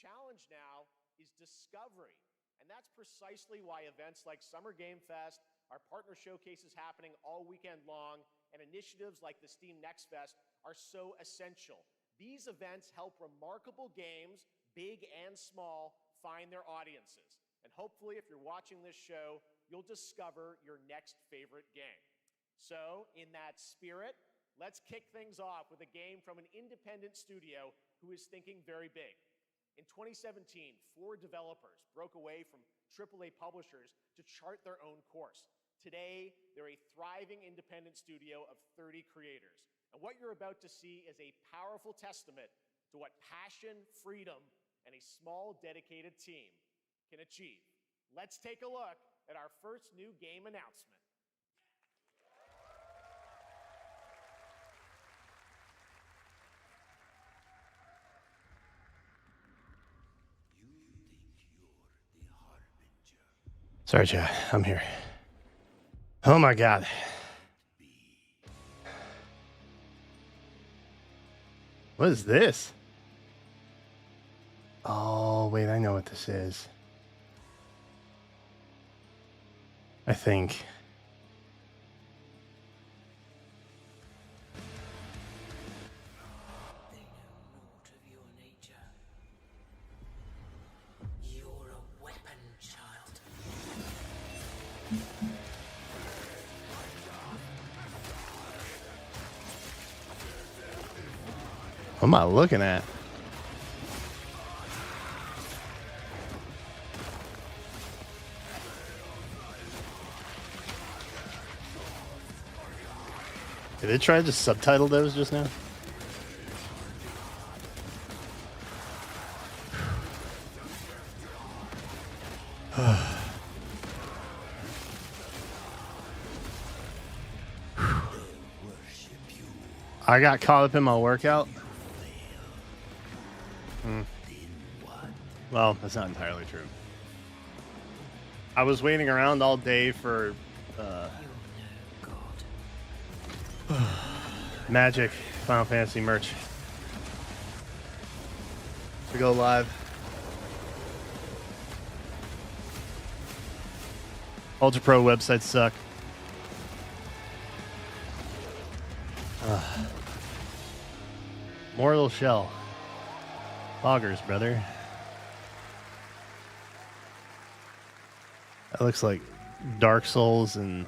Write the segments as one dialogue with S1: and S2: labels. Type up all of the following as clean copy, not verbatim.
S1: challenge now is discovery. And that's precisely why events like Summer Game Fest, our partner showcases happening all weekend long, and initiatives like the Steam Next Fest are so essential. These events help remarkable games, big and small, find their audiences. And hopefully, if you're watching this show, you'll discover your next favorite game. So, in that spirit, let's kick things off with a game from an independent studio who is thinking very big. In 2017, 4 developers broke away from AAA publishers to chart their own course. Today, they're a thriving independent studio of 30 creators. And what you're about to see is a powerful testament to what passion, freedom, and a small, dedicated team can achieve. Let's take a look at our first new game announcement.
S2: Sorry, chat. I'm here. Oh my god. What is this? Oh, wait, I know what this is. I think. What am I looking at? Did it try to just subtitle those just now? I got caught up in my workout. Well, that's not entirely true. I was waiting around all day for Magic Final Fantasy merch to go live. Ultra Pro websites suck. Mortal Shell. Loggers, brother. That looks like Dark Souls and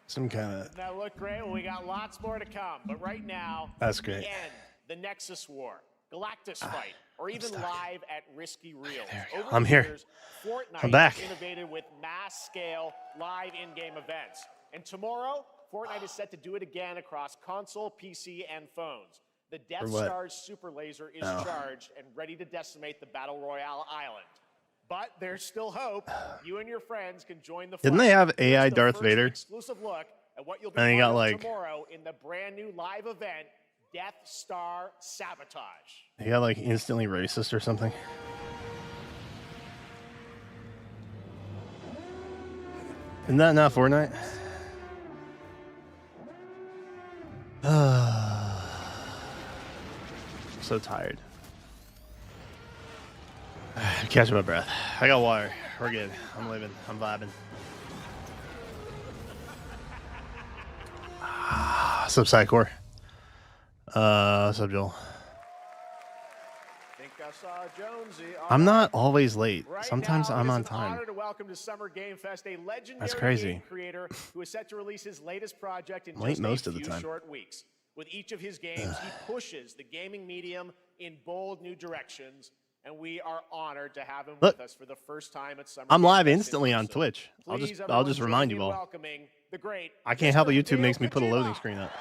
S2: some kind of...
S1: That looked great. Well, we got lots more to come. But right now,
S2: that's great.
S1: The end, the Nexus War, Galactus Fight, or even live at Risky Reels. Over
S2: I'm here.
S1: Fortnite
S2: I'm back.
S1: has innovated with mass-scale live in-game events. And tomorrow, Fortnite is set to do it again across console, PC, and phones. The Death Star's super laser is charged and ready to decimate the Battle Royale island. But there's still hope. You and your friends can join the fight.
S2: Didn't they have AI Darth Vader?
S1: Exclusive look at what you'll be
S2: and he got like
S1: tomorrow in the brand new live event, Death Star Sabotage.
S2: He got like instantly racist or something. Isn't that not Fortnite? So tired. I'm catching my breath. I got water. We're good. I'm living. I'm vibing. Sub Psychor. Sub Joel.
S1: Think I saw Jonesy.
S2: I'm not always late. Sometimes
S1: now,
S2: I'm on
S1: It's an
S2: time.
S1: honor to welcome to Summer Game Fest a legendary
S2: That's crazy.
S1: game creator who is set to release his latest project in
S2: Late
S1: just
S2: most
S1: a
S2: of the
S1: few
S2: time.
S1: short weeks. With each of his games, he pushes the gaming medium in bold new directions, and we are honored to have him with us for the first time at Summer
S2: I'm
S1: Game
S2: live
S1: Fest
S2: instantly on Twitch. I'll just remind you all.
S1: The great
S2: I can't help it. YouTube
S1: Hideo
S2: makes me put a
S1: Kojima.
S2: loading screen up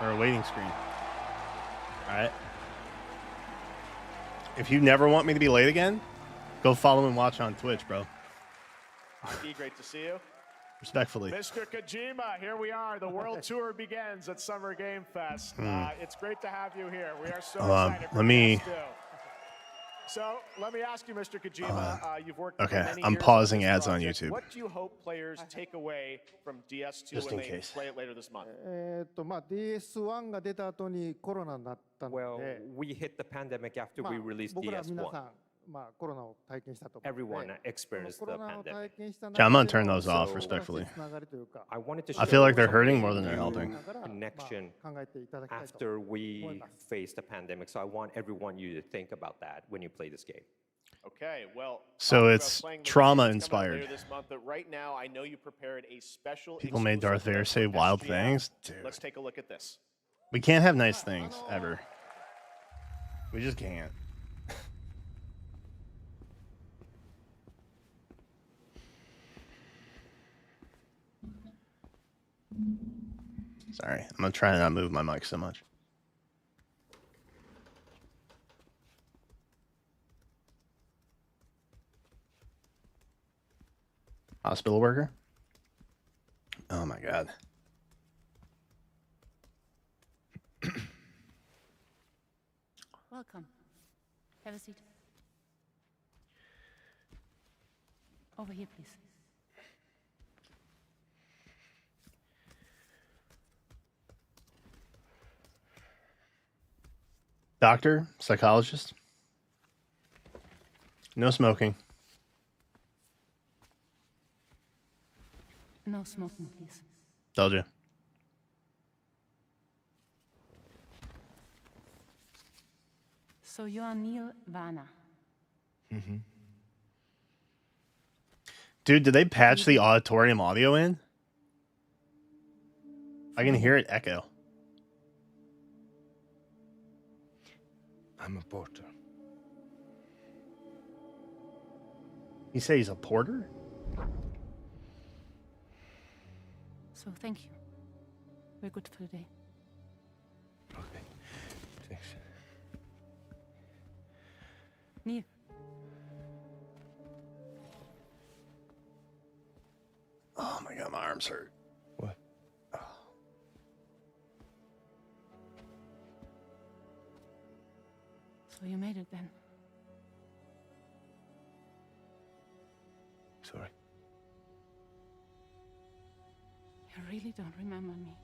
S2: or a waiting screen. All right. If you never want me to be late again, go follow and watch on Twitch, bro.
S1: Mikey, great to see you.
S2: Respectfully.
S1: Mr. Kojima, here we are. The world tour begins at Summer Game Fest. It's great to have you here. We are so excited.
S2: Let me
S1: So let me ask you, Mr. Kojima, you've worked for
S2: Okay,
S1: many
S2: I'm
S1: years
S2: pausing
S1: on this
S2: ads on
S1: project.
S2: YouTube.
S1: What do you hope players take away from DS2
S2: Just
S1: when
S2: in
S1: they
S2: case.
S1: play it later this month?
S3: DS1 が出た後にコロナになったの
S4: Well,
S3: で、
S4: we hit the pandemic after
S3: まあ
S4: we released
S3: 僕ら皆さ
S4: DS1.
S3: ん、まあ、コロナを体験したと思うの
S4: Everyone
S3: で、
S4: experienced
S3: コロ
S4: the
S3: ナを
S4: pandemic.
S3: 体験した
S2: Yeah, I'm gonna turn
S3: 中
S2: those
S3: で
S2: off
S3: の
S2: respectfully.
S3: つながりというか、
S4: I wanted to
S2: I
S4: show
S2: feel like they're hurting
S4: something
S2: more than they're
S4: new
S2: helping.
S3: だから、まあ、
S4: connection
S3: 考えていただきたいと
S4: after
S3: 思い
S4: we
S3: ます。
S4: faced the pandemic. So I want everyone you to think about that when you play this game.
S1: Okay, well,
S2: So
S1: talking about
S2: it's
S1: playing the game
S2: trauma
S1: that's coming out later
S2: inspired.
S1: this month, but right now, I know you prepared a special
S2: People made Darth
S1: exclusive
S2: Vader
S1: event
S2: say
S1: for
S2: wild
S1: SGF.
S2: things. Dude,
S1: Let's take a look at this.
S2: we can't have nice things ever. We just can't. Sorry, I'm gonna try to not move my mic so much. Hospital worker? Oh my god.
S5: Welcome. Have a seat. Over here, please.
S2: Doctor, psychologist. No smoking.
S5: No smoking, please.
S2: Told you.
S5: So you are Neil Varner.
S2: Dude, did they patch the auditorium audio in? I can hear it echo.
S6: I'm a porter.
S2: You say he's a porter?
S5: So thank you. We're good for the day.
S6: Okay. Thanks.
S5: Neil,
S2: Oh my god, my arms hurt.
S6: What?
S5: so you made it then.
S6: Sorry.
S5: You really don't remember me.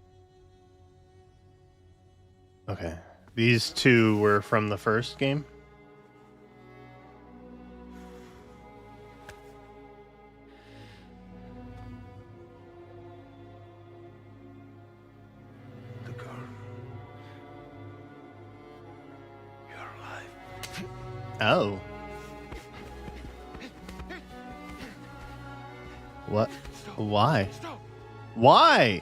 S2: Okay. These two were from the first game?
S6: The girl. You're alive.
S2: Oh. What? Why? Why?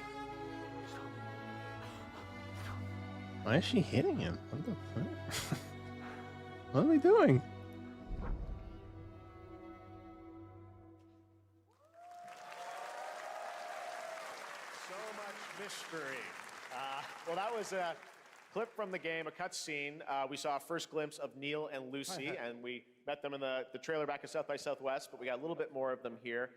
S2: Why is she hitting him? What the fuck? What are we doing?
S1: So much mystery. Well, that was a clip from the game, a cutscene. We saw a first glimpse of Neil and Lucy, and we met them in the trailer back at South by Southwest, but we got a little bit more of them here.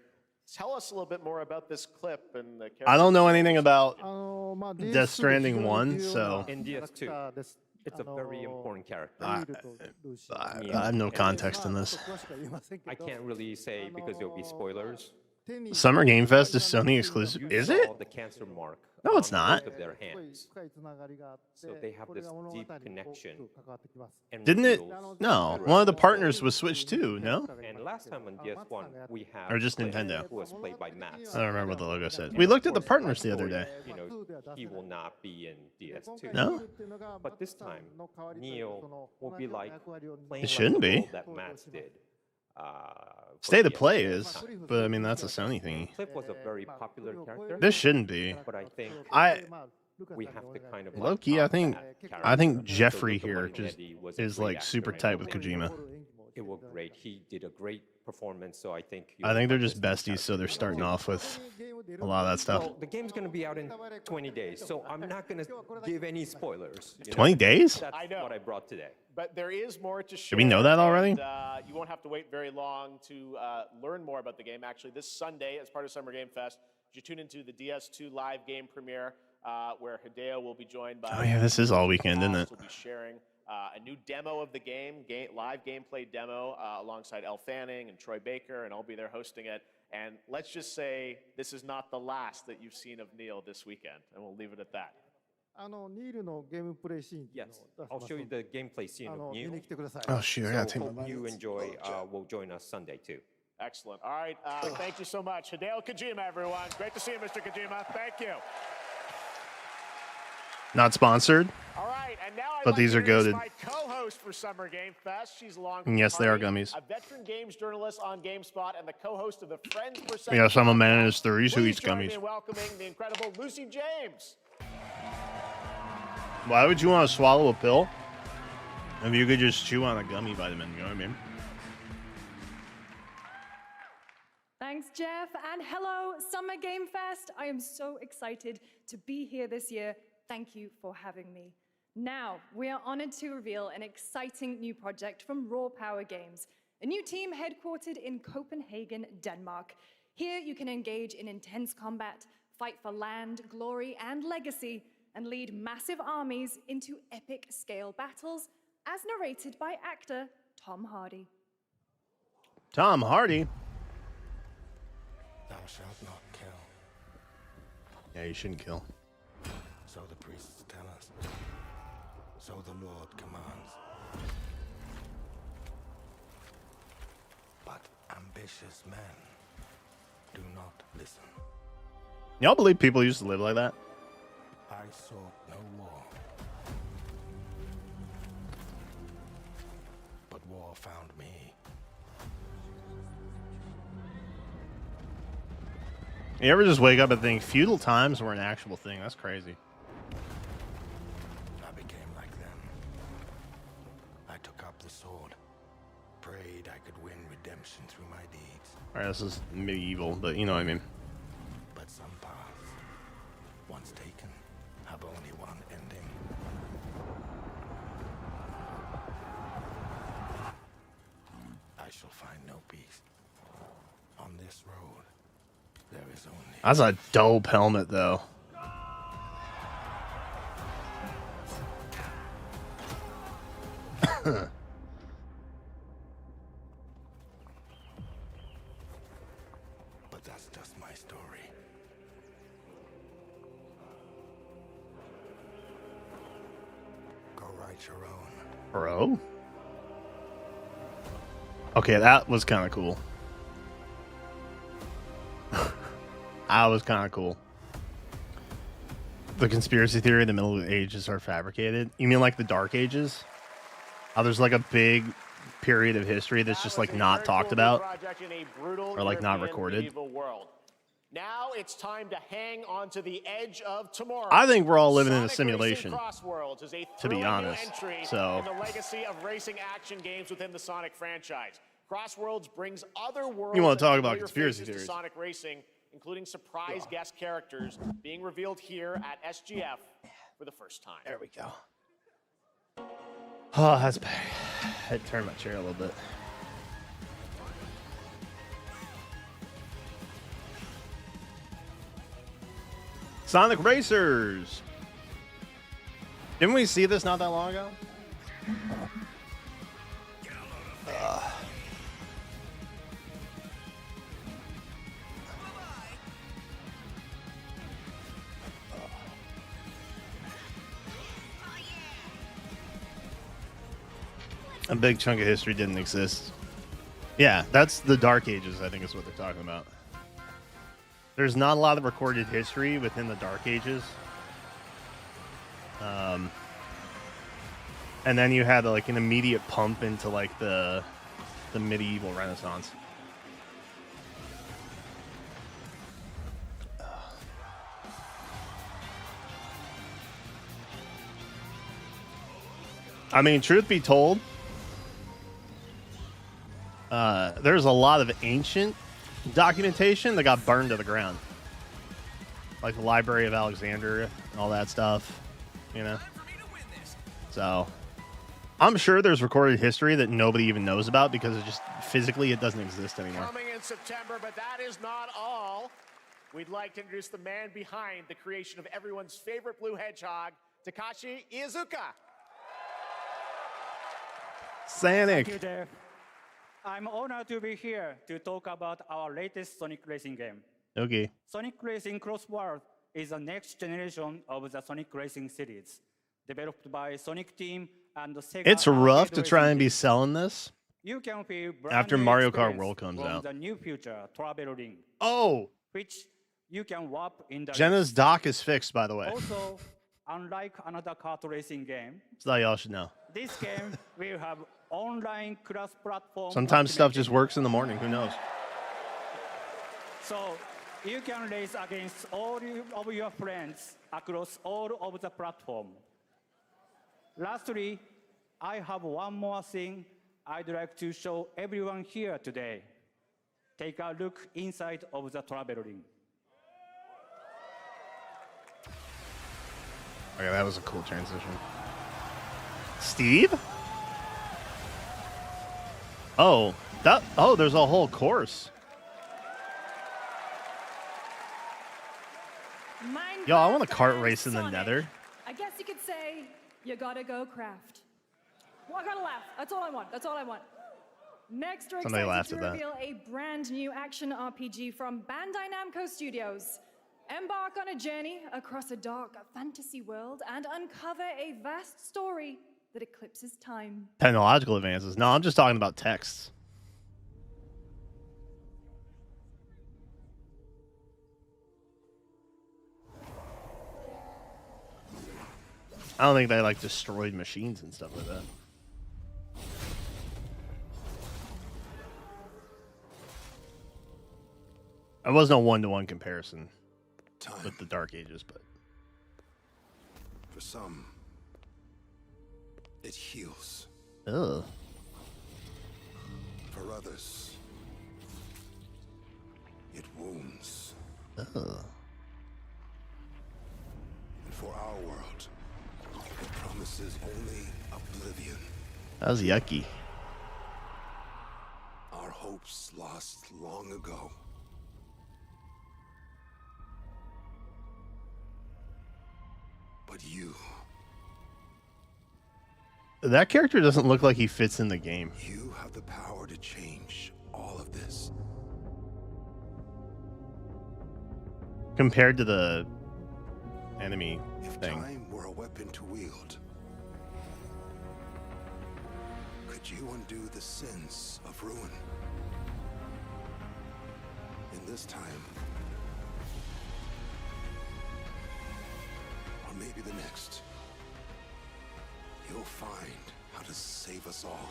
S1: Tell us a little bit more about this clip and the
S2: I don't know anything about
S3: あのまあ、
S2: Death Stranding 1,
S3: DS2
S2: so-
S4: インディアス2
S3: キャラクターです
S4: It's a very important character.
S2: I-
S3: ニールとルーシー
S2: I have no context in
S3: まあ
S2: this.
S3: 詳しくは言えませんけ
S4: I
S3: ど
S4: can't really say because there'll be spoilers.
S3: 手に
S2: Summer Game Fest is Sony exclusive?
S4: You
S2: Is
S4: saw
S2: it?
S4: the cancer mark
S2: No, it's
S4: on
S2: not.
S4: both of their
S3: すごい
S4: hands.
S3: 深いつながりがあって
S4: So they have
S3: これ
S4: this
S3: が物語に
S4: deep
S3: 大き
S4: connection.
S3: く関わってきます
S4: And
S2: Didn't it?
S4: reveals-
S2: No, one of the partners was Switch too, no?
S4: And last time on DS1, we have
S2: Or just
S4: Cliff,
S2: Nintendo?
S4: who was played by Matt.
S2: I don't remember what the logo said. We looked at the partners the other day.
S4: You know, he will not be in
S3: 今
S4: DS2.
S3: 回
S2: No?
S3: ニールっていうのが
S4: But this
S3: マッツさん
S4: time,
S3: の代わりというか
S4: Neil
S3: その
S4: will
S3: 同
S4: be
S3: じような
S4: like
S3: 役割を
S4: playing
S3: 担
S4: like
S2: shouldn't
S4: the
S2: be.
S4: role that Matt did.
S2: Stay to
S4: for
S2: Play
S4: DS2.
S2: is, but I mean, that's a Sony thingy.
S4: Cliff was a very popular character.
S2: This shouldn't be.
S4: But I think we have to kind of
S2: Low key, I
S4: top
S2: think-
S4: that
S2: I think
S4: character.
S2: Jeffrey
S4: So Luca
S2: here just
S4: Marinetti was a
S2: is
S4: great
S2: like
S4: actor
S2: super
S4: in
S2: tight
S4: the
S2: with
S4: role.
S2: Kojima.
S4: It worked great. He did a great performance, so I think
S2: I think they're
S4: you'll
S2: just
S4: like this
S2: besties, so they're
S4: character.
S2: starting off with a lot of that stuff.
S4: Well, the game's going to be out in 20 days, so I'm not going to give any spoilers. you know?
S2: 20 days?
S4: That's
S1: I know.
S4: what I brought today.
S1: But there is more to share.
S2: we know that already?
S1: And, you won't have to wait very long to learn more about the game. Actually, this Sunday, as part of Summer Game Fest, you tune into the DS2 live game premiere, where Hideo will be joined by.
S2: Oh, yeah, this is all weekend, isn't it?
S1: We'll be sharing a new demo of the live gameplay demo alongside Elle Fanning and Troy Baker, and I'll be there hosting it. And let's just say this is not the last that you've seen of Neil this weekend, and we'll leave it at that.
S3: ニールのゲームプレイシーンっていうの
S4: Yes,
S3: を出
S4: I'll
S3: し
S4: show
S3: ま
S4: you
S3: すの
S4: the gameplay scene
S3: で
S4: of
S3: 見
S4: New.
S3: に来てください。
S2: Oh shoot, I gotta
S4: So
S2: take my
S4: hope you
S2: vitamins.
S4: enjoy. Will join us Sunday too.
S1: Excellent. All right, thank you so much. Hideo Kojima, everyone. Great to see you, Mr. Kojima. Thank you.
S2: Not sponsored.
S1: All right, and now I'd
S2: But
S1: like
S2: these
S1: to
S2: are
S1: introduce
S2: goated.
S1: my co-host for Summer Game Fest. She's along
S2: And yes, they are
S1: party,
S2: gummies.
S1: A veteran games journalist on GameSpot and the co-host of the Friends Per
S2: Yes, I'm a man in his
S1: podcast.
S2: 30s who
S1: Please
S2: eats
S1: join me
S2: gummies.
S1: in welcoming the incredible Lucy James.
S2: Why would you want to swallow a pill if you could just chew on a gummy vitamin? You know what I mean?
S7: Thanks, Jeff, and hello, Summer Game Fest. I am so excited to be here this year. Thank you for having me. Now, we are honored to reveal an exciting new project from Raw Power Games, a new team headquartered in Copenhagen, Denmark. Here, you can engage in intense combat, fight for land, glory, and legacy, and lead massive armies into epic scale battles, as narrated by actor Tom Hardy.
S2: Tom Hardy.
S6: Thou shalt not kill.
S2: Yeah, you shouldn't kill.
S6: So the priests tell us. So the Lord commands. But ambitious men do not listen.
S2: Y'all believe people used to live like that?
S6: I sought no war. But war found me.
S2: You ever just wake up and think feudal times were an actual thing? That's crazy.
S6: I became like them. I took up the sword. Prayed I could win redemption through my deeds.
S2: Alright, this is medieval, but you know what I mean.
S6: But some paths, once taken, have only one ending. I shall find no peace. On this road, there is only...
S2: That's a dope helmet, though.
S6: But that's just my story. Go write your own.
S2: Bro? Okay, that was kind of cool. That was kind of cool. The conspiracy theory the Middle Ages are fabricated. You mean like the Dark Ages? How there's like a big period of history that's just like not talked about or like not recorded.
S1: Now it's time to hang on to the edge of tomorrow.
S2: I think we're all living in a
S1: Sonic
S2: simulation,
S1: Racing Crossworlds is a
S2: to be
S1: thrilling
S2: honest.
S1: new entry
S2: So
S1: in the legacy of racing action games within the Sonic franchise. Crossworlds brings other worlds.
S2: You wanna talk
S1: and
S2: about
S1: familiar
S2: conspiracy
S1: faces to
S2: theories.
S1: Sonic Racing, including surprise guest characters being revealed here at SGF for the first time.
S2: there we go. Oh, that's bad. I had to turn my chair a little bit. Sonic Racers. Didn't we see this not that long ago? A big chunk of history didn't exist. Yeah, that's the Dark Ages, I think is what they're talking about. There's not a lot of recorded history within the Dark Ages. And then you had like an immediate pump into like the medieval Renaissance. I mean, truth be told, there's a lot of ancient documentation that got burned to the ground. Like the Library of Alexandria and all that stuff, you know? So, I'm sure there's recorded history that nobody even knows about because it just physically it doesn't exist anymore.
S1: Coming in September, but that is not all. We'd like to introduce the man behind the creation of everyone's favorite blue hedgehog, Takashi Iizuka.
S8: Thank you,
S2: Sonic.
S8: Jeff. I'm honored to be here to talk about our latest Sonic Racing game.
S2: Okay.
S8: Sonic Racing Cross World is the next generation of the Sonic Racing series, developed by Sonic Team and the Sega
S2: It's rough
S8: Arcade
S2: to try
S8: Racing
S2: and be
S8: Team.
S2: selling this.
S8: You can feel brand
S2: After
S8: new
S2: Mario Kart
S8: experience
S2: World comes
S8: from
S2: out.
S8: the new future Travel Ring,
S2: Oh,
S8: which you can warp in the
S2: Jenna's
S8: race.
S2: dock is fixed, by the way.
S8: Also, unlike another kart racing game,
S2: So y'all should know.
S8: this game will have online cross-platform.
S2: Sometimes stuff just
S8: matchmaking.
S2: works in the morning. Who knows?
S8: So you can race against all of your friends across all of the platform. Lastly, I have one more thing I'd like to show everyone here today. Take a look inside of the travel ring.
S2: Okay, that was a cool transition. Steve? Oh, there's a whole course. Yo, I want a kart
S7: Minecraft
S2: race in the
S7: Sonic.
S2: Nether.
S7: I guess you could say you gotta go craft. Well, I gotta laugh. That's all I want. That's all I want. Next, we're
S2: Somebody
S7: excited
S2: laughed
S7: to
S2: at that.
S7: reveal a brand new action RPG from Bandai Namco Studios. Embark on a journey across a dark fantasy world and uncover a vast story that eclipses time.
S2: Technological advances. No, I'm just talking about texts. I don't think they like destroyed machines and stuff like that. There was no one-to-one comparison
S6: Time.
S2: with the Dark Ages, but
S6: For some, it heals.
S2: ugh.
S6: For others, it wounds.
S2: Ugh.
S6: And for our world, it promises only oblivion.
S2: That was yucky.
S6: Our hopes lost long ago. But you
S2: That character doesn't look like he fits in the game.
S6: have the power to change all of this.
S2: Compared to the enemy
S6: If
S2: thing.
S6: time were a weapon to wield, could you undo the sins of ruin? In this time, or maybe the next, you'll find how to save us all.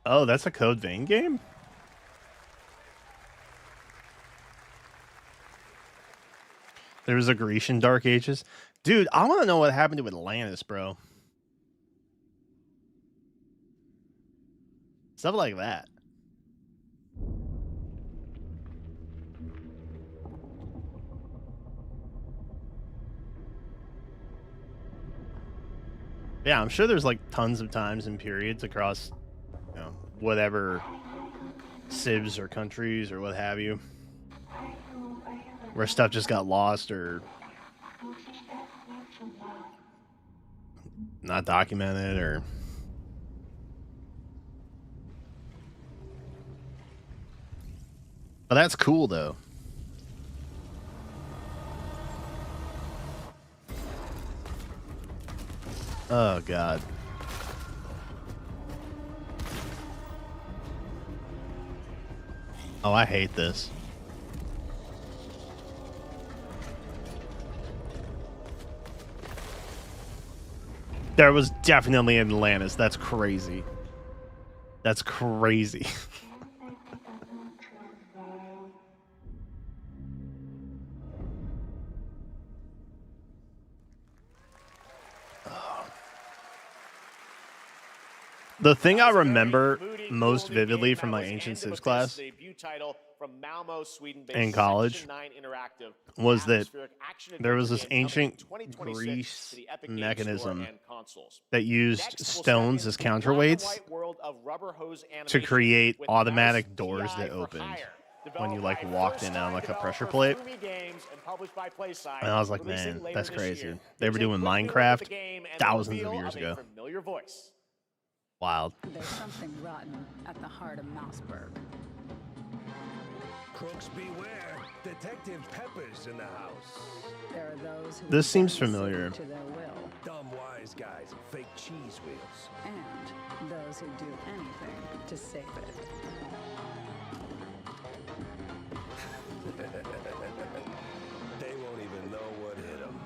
S2: Oh, that's a Code Vein game? There was a Grecian Dark Ages. Dude, I want to know what happened to Atlantis, bro. Stuff like that. Yeah, I'm sure there's like tons of times and periods across, you know, whatever civs or countries or what have you, where stuff just got lost or not documented or... But that's cool, though. Oh, God. Oh, I hate this. There was definitely an Atlantis. That's crazy. That's crazy. The thing I
S1: That was a very
S2: remember
S1: moody,
S2: most
S1: cool new
S2: vividly
S1: game.
S2: from
S1: That
S2: my
S1: was
S2: ancient
S1: End of
S2: Civs
S1: Abyss,
S2: class
S1: debut title from Malmo, Sweden-based
S2: in college
S1: Section 9 Interactive,
S2: was that
S1: atmospheric action
S2: there was
S1: adventure
S2: this
S1: game coming in
S2: ancient
S1: 2026
S2: grease
S1: to the Epic Games Store
S2: mechanism
S1: and consoles.
S2: that used
S1: Next, we'll step
S2: stones
S1: into
S2: as
S1: the black and
S2: counterweights
S1: white world of rubber hose
S2: to
S1: animation
S2: create
S1: with
S2: automatic
S1: Mouse
S2: doors
S1: TI
S2: that
S1: for
S2: opened
S1: Hire,
S2: when you
S1: developed
S2: like
S1: by
S2: walked in on
S1: first-time
S2: like a pressure
S1: developer
S2: plate.
S1: Fumi Games and published by PlaySide,
S2: And I was like,
S1: releasing
S2: man,
S1: later
S2: that's
S1: this
S2: crazy.
S1: year.
S2: They were
S1: Here's a
S2: doing
S1: quick video of the
S2: Minecraft
S1: game and the
S2: thousands of
S1: reveal
S2: years
S1: a
S2: ago.
S1: familiar voice.
S2: Wild.
S9: There's something rotten at the heart of Mouseburg.
S10: Crooks beware. Detective Pepper's in the house.
S9: There are those who
S2: This seems
S9: bend the
S2: familiar.
S9: city to their will,
S10: Dumb wise guys and fake cheese wheels.
S9: and those who do anything to save it.
S10: They won't even know what hit them.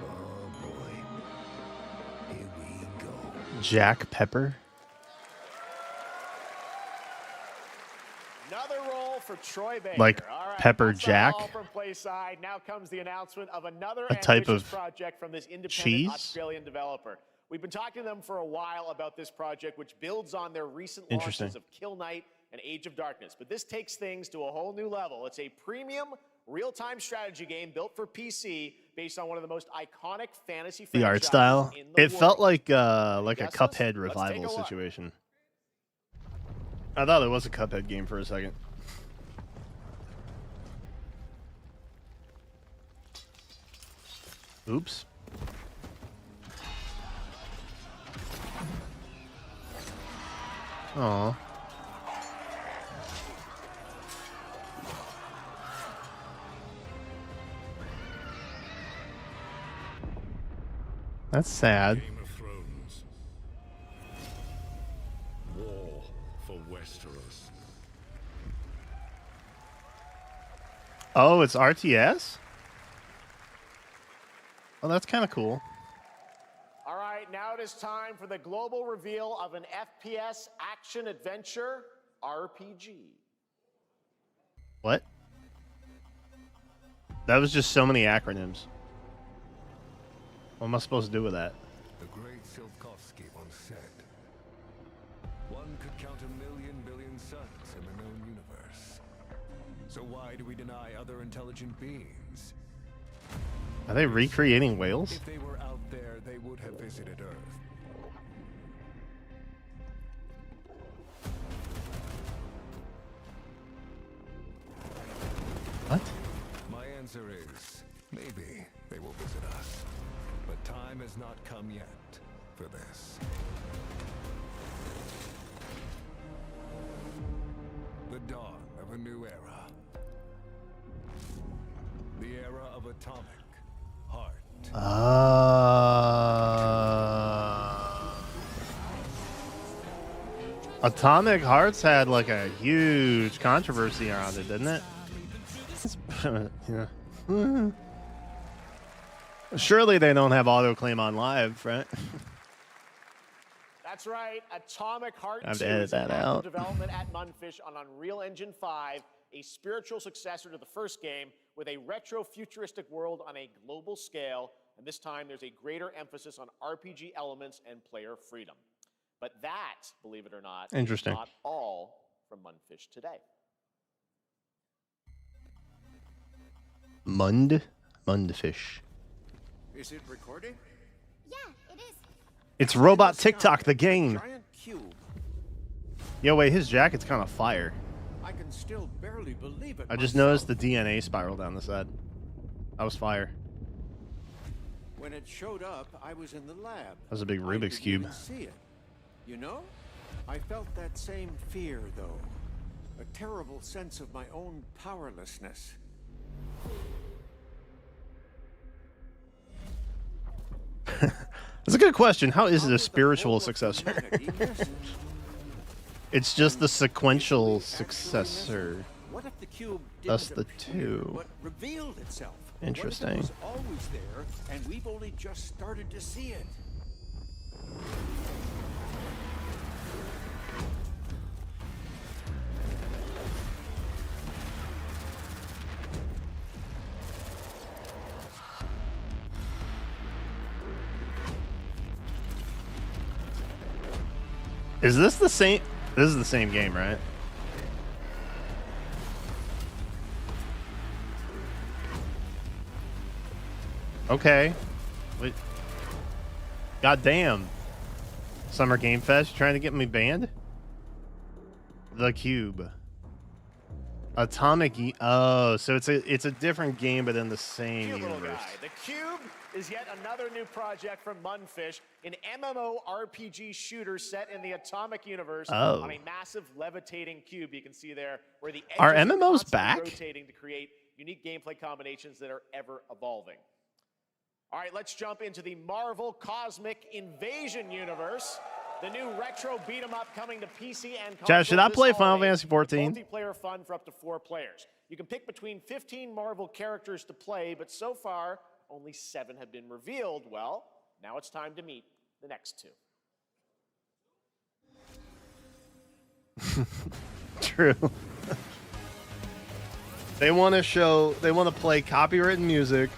S10: Oh boy. Here we go.
S2: Jack Pepper.
S1: Another role for Troy Baker.
S2: Like
S1: All right,
S2: Pepper
S1: that's
S2: Jack?
S1: all from PlaySide. Now comes the announcement of another
S2: A type
S1: ambitious
S2: of
S1: project from this independent
S2: cheese?
S1: Australian developer. We've been talking to them for a while about this project, which builds on their recent
S2: Interesting.
S1: launches of Kill Knight and Age of Darkness. But this takes things to a whole new level. It's a premium, real-time strategy game built for PC based on one of the most iconic fantasy
S2: The art
S1: franchises
S2: style.
S1: in the
S2: It felt
S1: world.
S2: like a
S1: Guesses?
S2: Cuphead
S1: Let's take a
S2: revival
S1: look.
S2: situation. I thought it was a Cuphead game for a second. Oops. Aw. That's sad.
S10: Game of Thrones. War for Westeros.
S2: Oh, it's RTS? Oh, that's kind of cool.
S1: All right, now it is time for the global reveal of an FPS action adventure RPG.
S2: What? That was just so many acronyms. What am I supposed to do with that?
S6: The great Silkovsky once said, one could count 1,000,000 billion suns in the known universe. So why do we deny other intelligent beings?
S2: Are they recreating whales?
S6: If they were out there, they would have visited Earth.
S2: What?
S6: My answer is, maybe they will visit us. But time has not come yet for this. The dawn of a new era. The era of atomic heart.
S2: Atomic Hearts had like a huge controversy around it, didn't it? Yeah. Surely they don't have autoclaim on live, right?
S1: That's right, Atomic Heart
S2: I have
S1: 2
S2: to edit
S1: is in
S2: that
S1: active
S2: out.
S1: development at Munfish on Unreal Engine 5, a spiritual successor to the first game with a retro-futuristic world on a global scale, and this time there's a greater emphasis on RPG elements and player freedom. But that, believe it or not,
S2: Interesting.
S1: is not all from Munfish today.
S2: Mundfish.
S11: Is it recording?
S12: Yeah, it is.
S2: It's Robot TikTok, the game.
S11: Giant cube.
S2: Yo, wait, his jacket's kind of fire.
S11: I can still barely believe it.
S2: I just
S11: myself.
S2: noticed the DNA spiral down the side. That was fire.
S11: When it showed up, I was in the lab.
S2: That was a big
S11: I
S2: Rubik's
S11: didn't
S2: Cube.
S11: even see it. You know, I felt that same fear, though. A terrible sense of my own powerlessness.
S2: That's a good question. How is it a spiritual successor? It's just the sequential successor.
S11: What if the cube
S2: Thus
S11: didn't
S2: the
S11: appear,
S2: two.
S11: but revealed itself?
S2: Interesting.
S11: What if it was always there, and we've only just started to see it?
S2: Is this the same? This is the same game, right? Okay. Wait. God damn. Summer Game Fest, you trying to get me banned? The Cube. Atomic. Oh, so it's a different game, but in the same
S1: Cute little
S2: universe.
S1: guy. The Cube is yet another new project from Munfish, an MMORPG shooter set in the Atomic universe on a massive levitating cube. You can see there where the edges
S2: Are
S1: are
S2: MMOs
S1: constantly
S2: back?
S1: rotating to create unique gameplay combinations that are ever evolving. All right, let's jump into the Marvel Cosmic Invasion universe. The new retro beat 'em up coming to PC and console.
S2: Chad, should I
S1: this
S2: play Final
S1: holiday
S2: Fantasy 14?
S1: with multiplayer fun for up to 4 players. You can pick between 15 Marvel characters to play, but so far only 7 have been revealed. Well, now it's time to meet the next 2.
S2: True. They want to play copywritten music,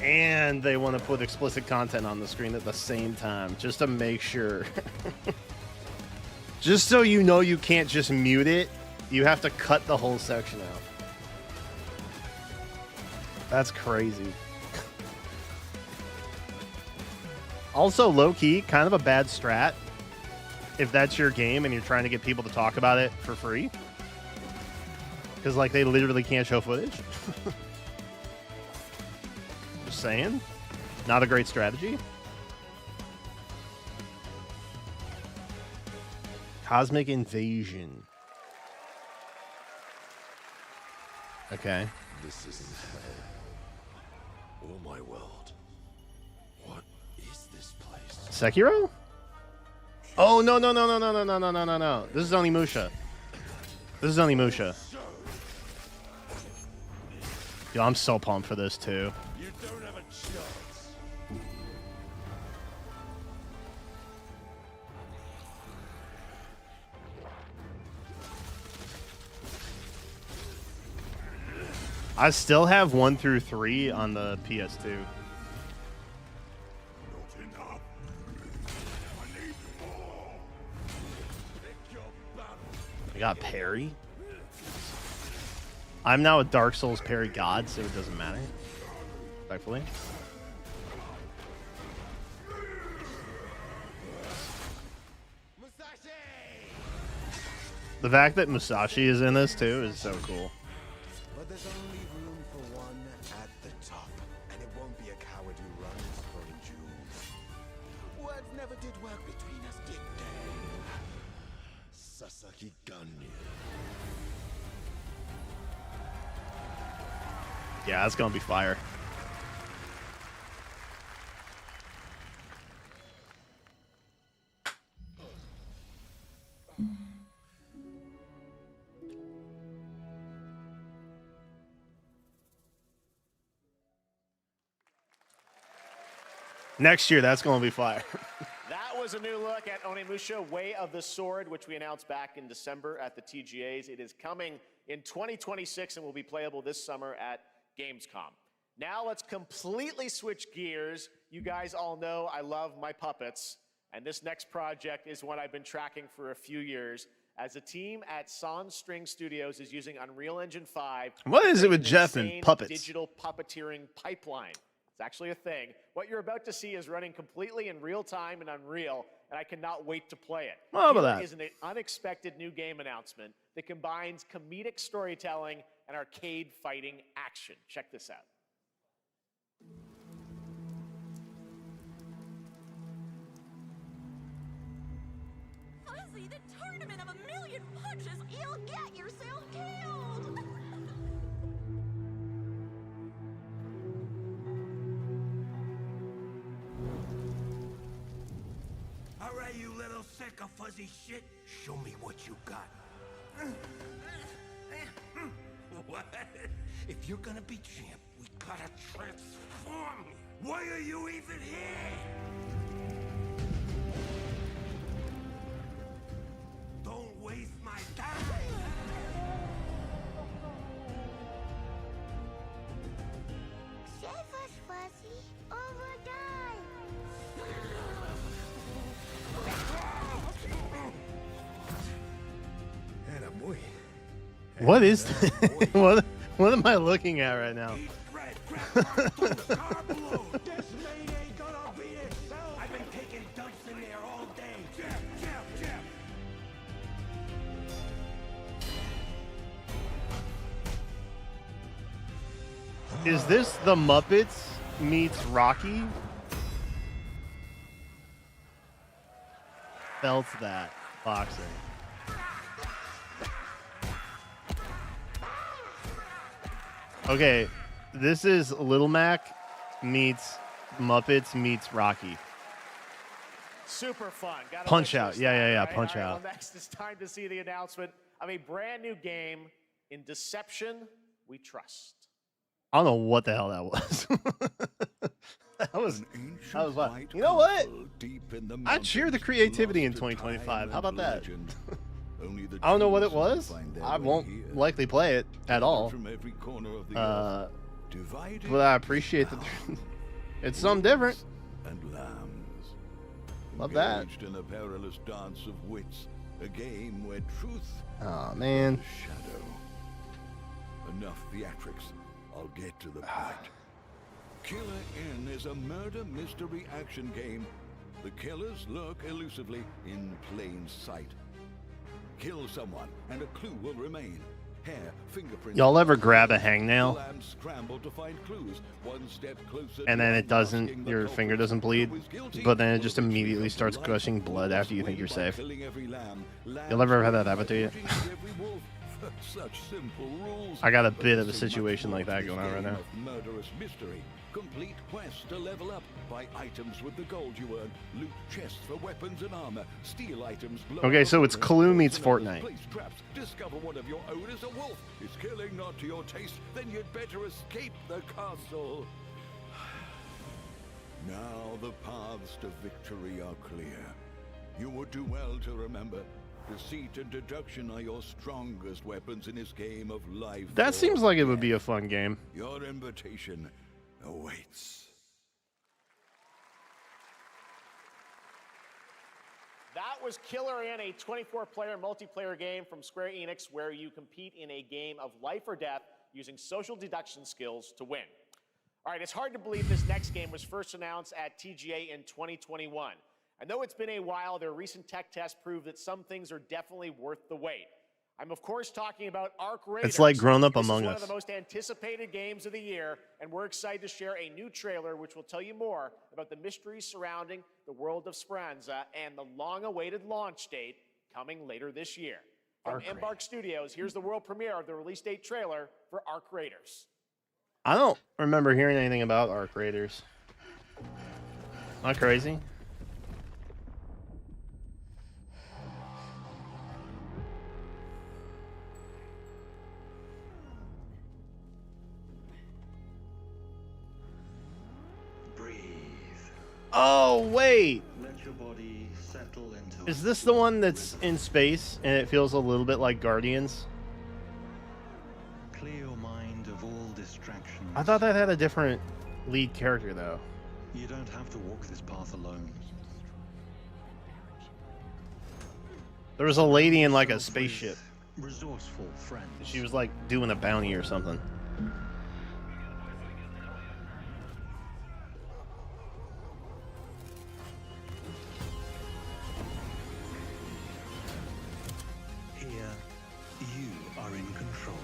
S2: and they want to put explicit content on the screen at the same time, just to make sure. Just so you know you can't just mute it, you have to cut the whole section out. That's crazy. Also, low-key, kind of a bad strat if that's your game and you're trying to get people to talk about it for free. Because, like, they literally can't show footage. Just saying. Not a great strategy. Cosmic Invasion. Okay.
S10: This isn't hell. Oh my world. What is this place?
S2: Sekiro? Oh, no. This is Onimusha. This is Onimusha. Yo, I'm so pumped for this, too.
S10: You don't have a chance.
S2: I still have 1 through 3 on the PS2. I got parry. I'm now a Dark Souls parry god, so it doesn't matter. Respectfully. The fact that Musashi is in this too is so cool.
S13: But there's only room for one at the top, and it won't be a coward who runs for the jewels. Words never did work between us, did they?
S10: Sasaki Ganyu.
S2: Yeah, that's gonna be fire. Next year, that's gonna be fire.
S1: That was a new look at Onimusha Way of the Sword, which we announced back in December at the TGAs. It is coming in 2026 and will be playable this summer at Gamescom. Now let's completely switch gears. You guys all know I love my puppets, and this next project is one I've been tracking for a few years. As a team at Sans String Studios is using Unreal Engine 5.
S2: What is it with
S1: an
S2: Jeff and
S1: insane
S2: puppets?
S1: Digital puppeteering pipeline. It's actually a thing. What you're about to see is running completely in real time in Unreal, and I cannot wait to play it.
S2: How about
S1: Here
S2: that?
S1: is an unexpected new game announcement that combines comedic storytelling and arcade fighting action. Check this out.
S14: Fuzzy, the tournament of a million punches, you'll get yourself killed!
S10: All right, you little sick of fuzzy shit. Show me what you got. What? If you're gonna be champ, we gotta transform you. Why are you even here? Don't waste my time.
S12: Save us, Fuzzy, or we'll die.
S2: What is what am I looking at right now?
S13: This maid ain't gonna beat itself. I've been taking dumps in there all day. Jeff.
S2: Is this the Muppets meets Rocky? Felt that boxing. Okay, this is Little Mac meets Muppets meets Rocky.
S1: Super fun. Gotta
S2: Punch
S1: wish
S2: Out.
S1: this
S2: Yeah,
S1: that,
S2: yeah,
S1: right?
S2: Punch
S1: All right,
S2: Out.
S1: Well, next it's time to see the announcement of a brand new game in Deception We Trust.
S2: I don't know what the hell that was. that was fun. You know what? I cheer the creativity in 2025. How about that? I don't know what it was. I won't likely play it at all. But I appreciate that it's something different. Love that.
S15: In a perilous dance of wits, a game where truth
S2: Oh man.
S15: shadow. Enough theatrics. I'll get to the point. Killer Inn is a murder mystery action game. The killers lurk elusively in plain sight. Kill someone, and a clue will remain. Hair, fingerprints.
S2: Y'all ever grab a hangnail
S15: Scramble to find clues. One step closer
S2: and
S15: to
S2: then it doesn't,
S15: unmasking the
S2: your
S15: culprit
S2: finger doesn't bleed,
S15: who is guilty.
S2: but then it just immediately starts gushing blood after you think you're safe. You'll ever have that happen to you?
S15: Such simple rules.
S2: I got a bit of a situation like that going on right now.
S15: Murderous mystery. Complete quest to level up. Buy items with the gold you earn. Loot chests for weapons and armor. Steal items.
S2: Okay, so it's Clue meets Fortnite.
S15: Place traps. Discover one of your own is a wolf. Is killing not to your taste? Then you'd better escape the castle. Now the paths to victory are clear. You would do well to remember, deceit and deduction are your strongest weapons in this game of life.
S2: That seems like it would be a fun game.
S15: Your invitation awaits.
S1: That was Killer Inn, a 24-player multiplayer game from Square Enix where you compete in a game of life or death using social deduction skills to win. All right, it's hard to believe this next game was first announced at TGA in 2021. I know it's been a while, their recent tech tests prove that some things are definitely worth the wait. I'm, of course, talking about Arc Raiders.
S2: It's like Grown Up
S1: This
S2: Among
S1: is one
S2: Us.
S1: of the most anticipated games of the year, and we're excited to share a new trailer which will tell you more about the mysteries surrounding the world of Speranza and the long-awaited launch date coming later this year. From
S2: Arc
S1: Embark Studios, here's the world premiere of the release date trailer for Arc Raiders.
S2: I don't remember hearing anything about Arc Raiders. Am I crazy? Oh, wait.
S16: Let your body settle into
S2: Is this the one that's in space and it feels a little bit like Guardians?
S16: clear your mind of all distractions.
S2: I thought that had a different lead character, though.
S16: You don't have to walk this path alone.
S2: There was a lady in like a spaceship.
S16: Resourceful friends.
S2: She was like doing a bounty or something.
S16: Here, you are in control.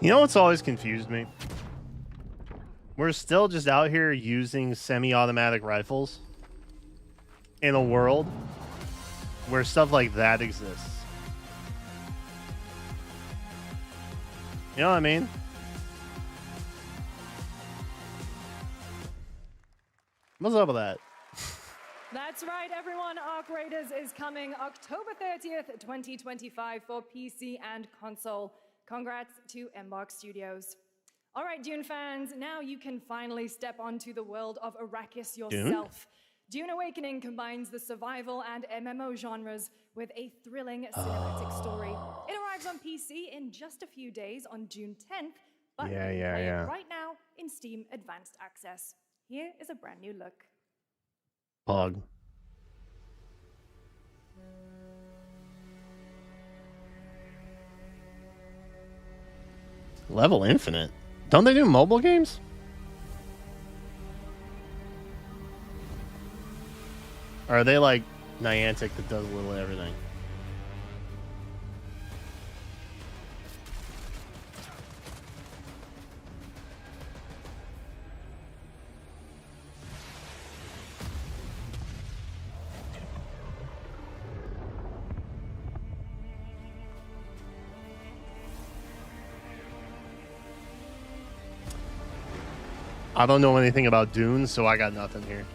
S2: You know what's always confused me? We're still just out here using semi-automatic rifles in a world where stuff like that exists. You know what I mean? What's up with that?
S7: That's right, everyone. Arc Raiders is coming October 30th, 2025 for PC and console. Congrats to Embark Studios. All right, Dune fans, now you can finally step onto the world of Arrakis yourself. Dune Awakening combines the survival and MMO genres with a thrilling cinematic story. It arrives on PC in just a few days on June 10th, but you can play it right now in Steam Advanced Access. Here is a brand new look.
S2: Pog. Level Infinite. Don't they do mobile games? Or are they like Niantic that does a little of everything? I don't know anything about Dune, so I got nothing here.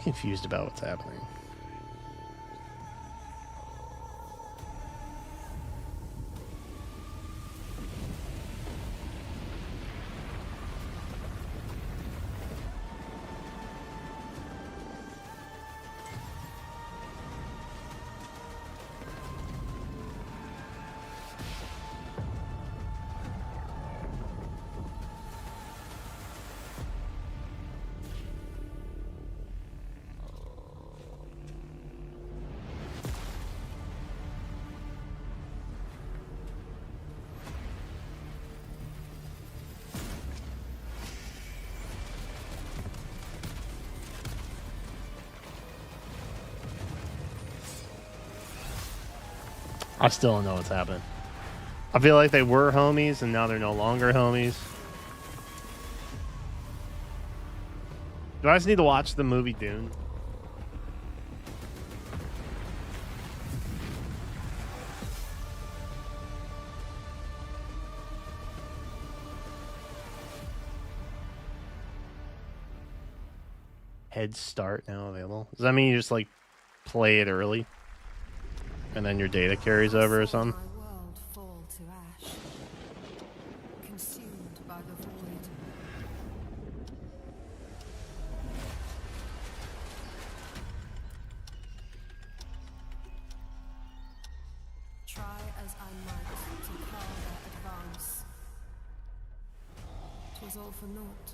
S2: Confused about what's happening. I still don't know what's happening. I feel like they were homies and now they're no longer homies. Do I just need to watch the movie Dune? Head start now available. Does that mean you just like play it early? And then your data carries over or something?
S17: World fall to ash, consumed by the void. Try as I might to quell their advance. 'Twas all for naught.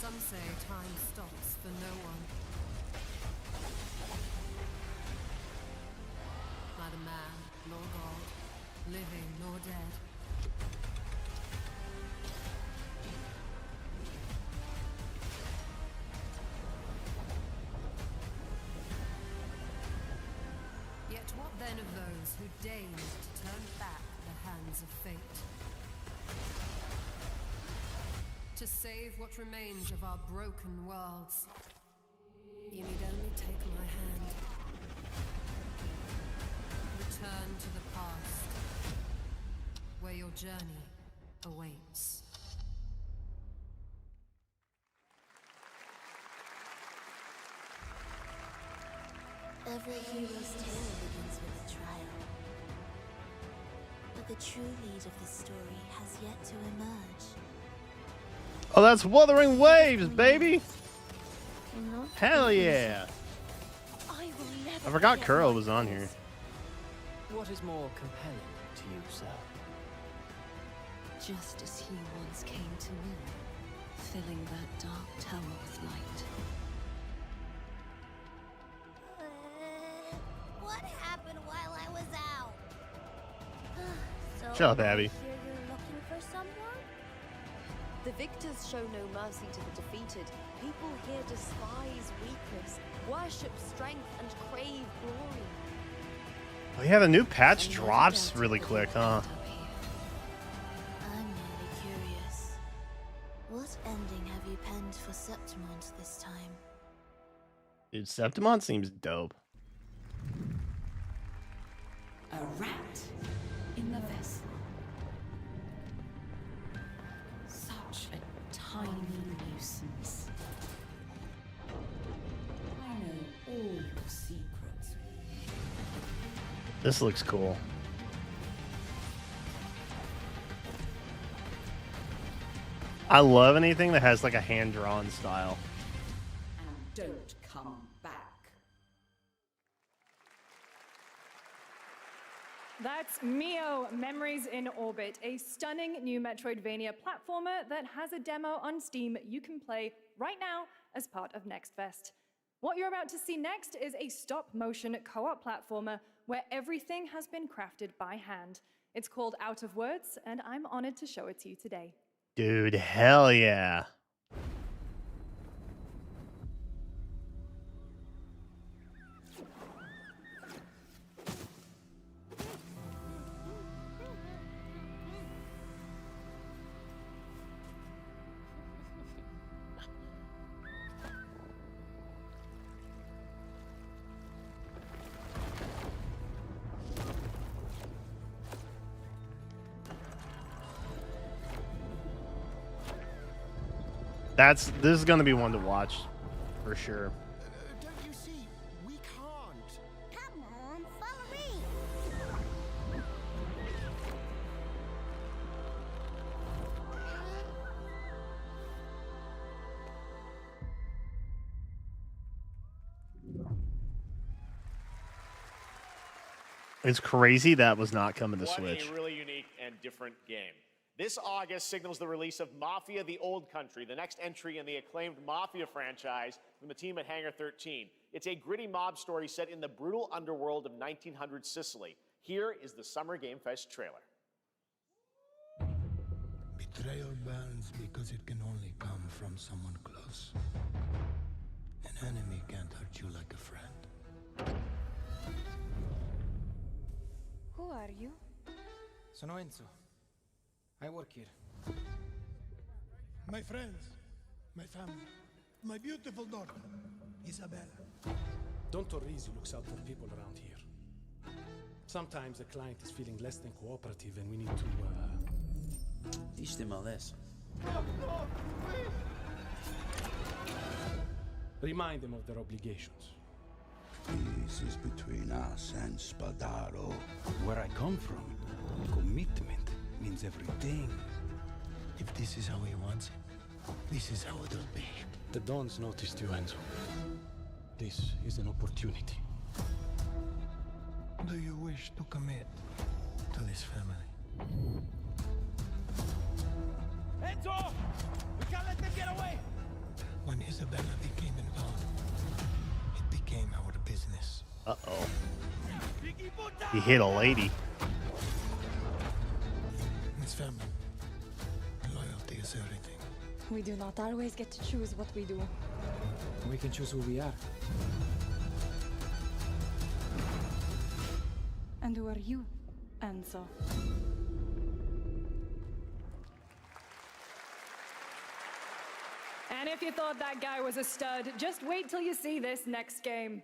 S17: Some say time stops for no one. Neither man nor God, living nor dead. Yet what then of those who deigned to turn back the hands of fate? To save what remains of our broken worlds, you need only take my hand. Return to the past, where your journey awaits.
S12: Every hero's tale begins with a trial. But the true lead of the story has yet to emerge.
S2: Oh, that's Wuthering Waves, baby! Hell yeah! I forgot Kuro was on here.
S18: What is more compelling to you, sir?
S9: Just as he once came to me, filling that dark tower with light.
S2: Shut up, Abby.
S12: Here you're looking for someone? The victors show no mercy to the defeated. People here despise weakness, worship strength, and crave glory.
S2: Oh yeah, the new patch drops really quick, huh?
S12: I'm really curious. What ending have you penned for Septimont this time?
S2: Dude, Septimon seems dope.
S5: A rat in the vessel. Such a tiny nuisance. I know all your secrets.
S2: This looks cool. I love anything that has like a hand-drawn style.
S5: And don't come back.
S7: That's Mio Memories in Orbit, a stunning new Metroidvania platformer that has a demo on Steam you can play right now as part of Next Fest. What you're about to see next is a stop-motion co-op platformer where everything has been crafted by hand. It's called Out of Words, and I'm honored to show it to you today.
S2: Dude, hell yeah. This is gonna be one to watch for sure.
S13: Don't you see? We can't.
S12: Come on, follow me.
S2: It's crazy that was not coming to
S1: What
S2: Switch.
S1: a really unique and different game. This August signals the release of Mafia: The Old Country, the next entry in the acclaimed Mafia franchise from the team at Hangar 13. It's a gritty mob story set in the brutal underworld of 1900 Sicily. Here is the Summer Game Fest trailer.
S19: Betrayal burns because it can only come from someone close. An enemy can't hurt you like a friend.
S12: Who are you?
S20: Sono Enzo. I work here.
S19: My friends, my family, my beautiful daughter, Isabella.
S20: Don Torrisi looks out for people around here. Sometimes the client is feeling less than cooperative and we need to,
S18: teach them a lesson.
S20: Remind them of their obligations.
S21: Peace is between us and Spadaro.
S20: Where I come from, commitment means everything.
S19: If this is how he wants it, this is how it'll be.
S20: The Dons noticed you, Enzo. This is an opportunity.
S19: Do you wish to commit to this family?
S20: Enzo! We can't let them get away!
S19: When Isabella became involved, it became our business.
S2: Uh-oh. He hit a lady.
S19: This family, loyalty is everything.
S22: We do not always get to choose what we do.
S20: We can choose who we are.
S22: And who are you, Enzo?
S7: And if you thought that guy was a stud, just wait till you see this next game.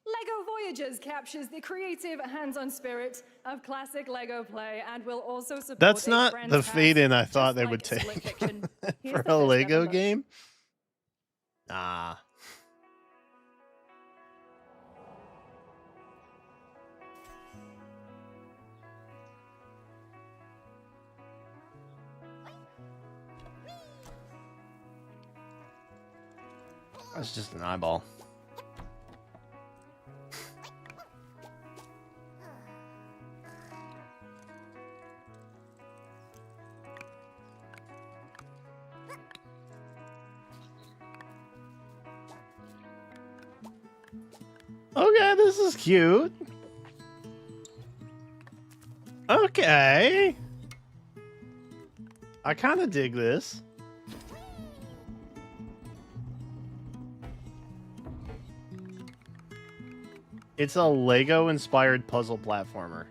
S7: LEGO Voyagers captures the creative, hands-on spirit of classic LEGO play and will also support
S2: That's
S7: a
S2: not
S7: friend's
S2: the
S7: past,
S2: fade-in I thought
S7: just
S2: they
S7: like
S2: would
S7: Split
S2: take
S7: Fiction. Here's
S2: for
S7: the
S2: a
S7: first
S2: Lego
S7: ever look.
S2: game. Nah. That's just an eyeball. Okay, this is cute. Okay. I kind of dig this. It's a Lego-inspired puzzle platformer.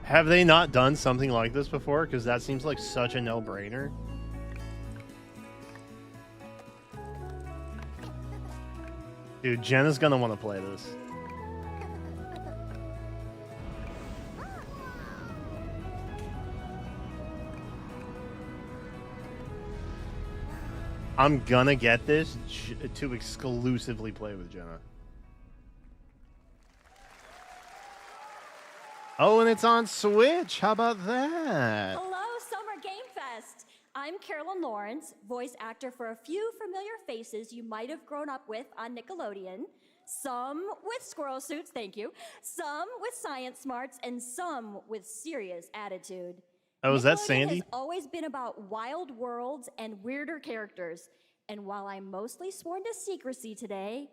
S2: Have they not done something like this before? Because that seems like such a no-brainer. Dude, Jenna's gonna want to play this. I'm gonna get this to exclusively play with Jenna. Oh, and it's on Switch. How about that?
S14: Hello, Summer Game Fest. I'm Carolyn Lawrence, voice actor for a few familiar faces you might have grown up with on Nickelodeon. Some with squirrel suits, thank you. Some with science smarts, and some with serious attitude.
S2: Oh, is that
S14: Nickelodeon
S2: Sandy?
S14: has always been about wild worlds and weirder characters. And while I'm mostly sworn to secrecy today,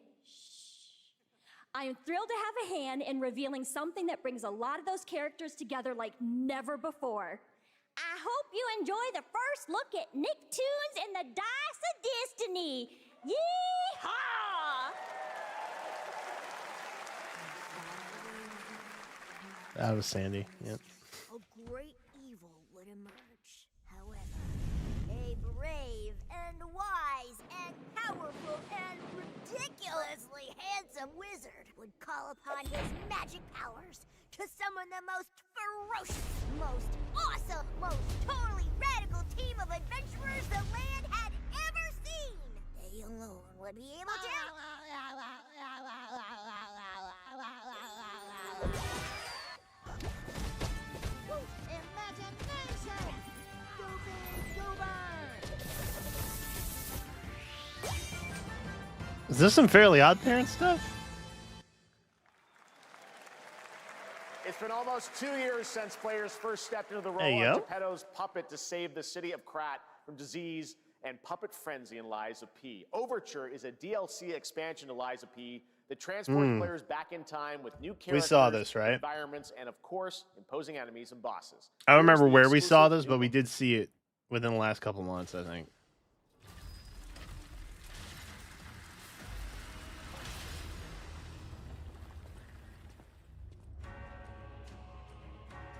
S14: I'm thrilled to have a hand in revealing something that brings a lot of those characters together like never before. I hope you enjoy the first look at Nicktoons and the Dice of Destiny. Yee-haw!
S2: That was Sandy. Yep.
S3: A great evil would emerge. However, a brave and wise and powerful and ridiculously handsome wizard would call upon his magic powers to summon the most ferocious, most awesome, most totally radical team of adventurers the land had ever seen. They alone would be able to... Imagination! Go big, go burn!
S2: Is this some Fairly Odd Parents stuff?
S1: It's been almost 2 years since players first stepped into the role
S2: Hey, yo.
S1: of Geppetto's puppet to save the city of Krat from disease and puppet frenzy in Lies of P. Overture is a DLC expansion to Lies of P that transports players back in time with new characters,
S2: We saw this, right?
S1: environments, and of course, imposing enemies and bosses.
S2: I don't
S1: Here's
S2: remember
S1: the
S2: where we saw
S1: exclusive
S2: this, but we did see it within the last couple months, I think.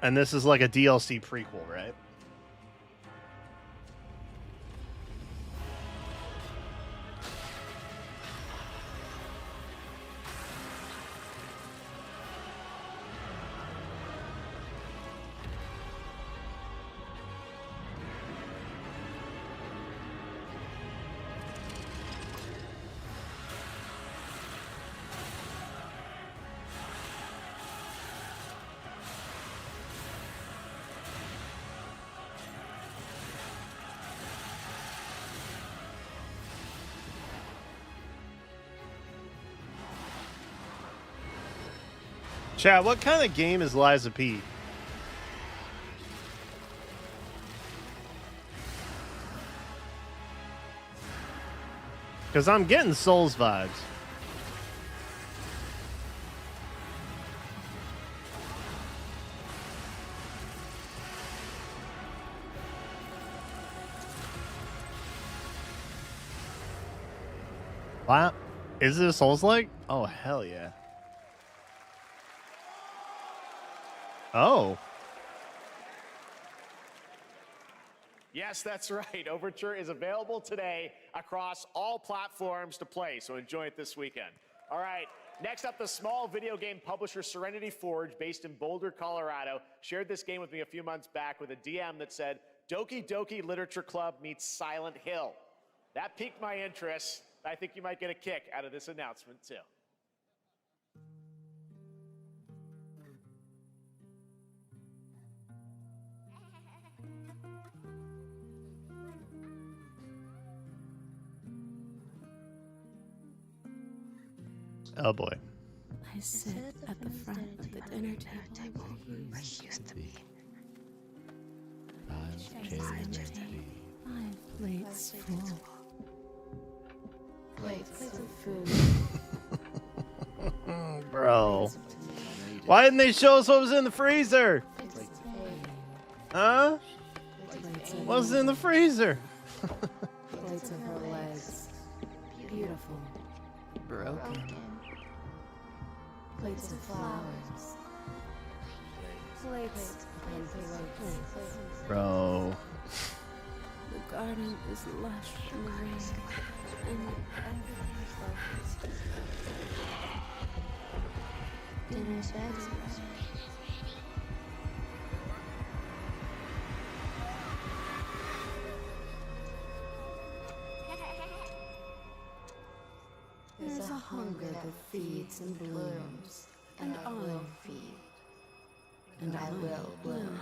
S2: And this is like a DLC prequel, right? Chad, what kind of game is Liza P? Because I'm getting Souls vibes. Wow. Is it a Souls-like? Oh, hell yeah. Oh.
S1: Yes, that's right. Overture is available today across all platforms to play, so enjoy it this weekend. All right, next up, the small video game publisher Serenity Forge, based in Boulder, Colorado, shared this game with me a few months back with a DM that said, Doki Doki Literature Club meets Silent Hill. That piqued my interest. I think you might get a kick out of this announcement, too.
S2: Oh boy.
S5: I sit at the front of the dinner table where you used to be. My plate's full. Plates of food.
S2: Bro. Why didn't they show us what was in the freezer? Huh? What's in the freezer?
S5: Plates of her legs. Beautiful. Broken. Plates of flowers. Plates and plates.
S2: Bro.
S5: The garden is lush and green, and everything's focused. Dinner's ready. There's a hunger that feeds and blooms, and I will feed, and I will bloom.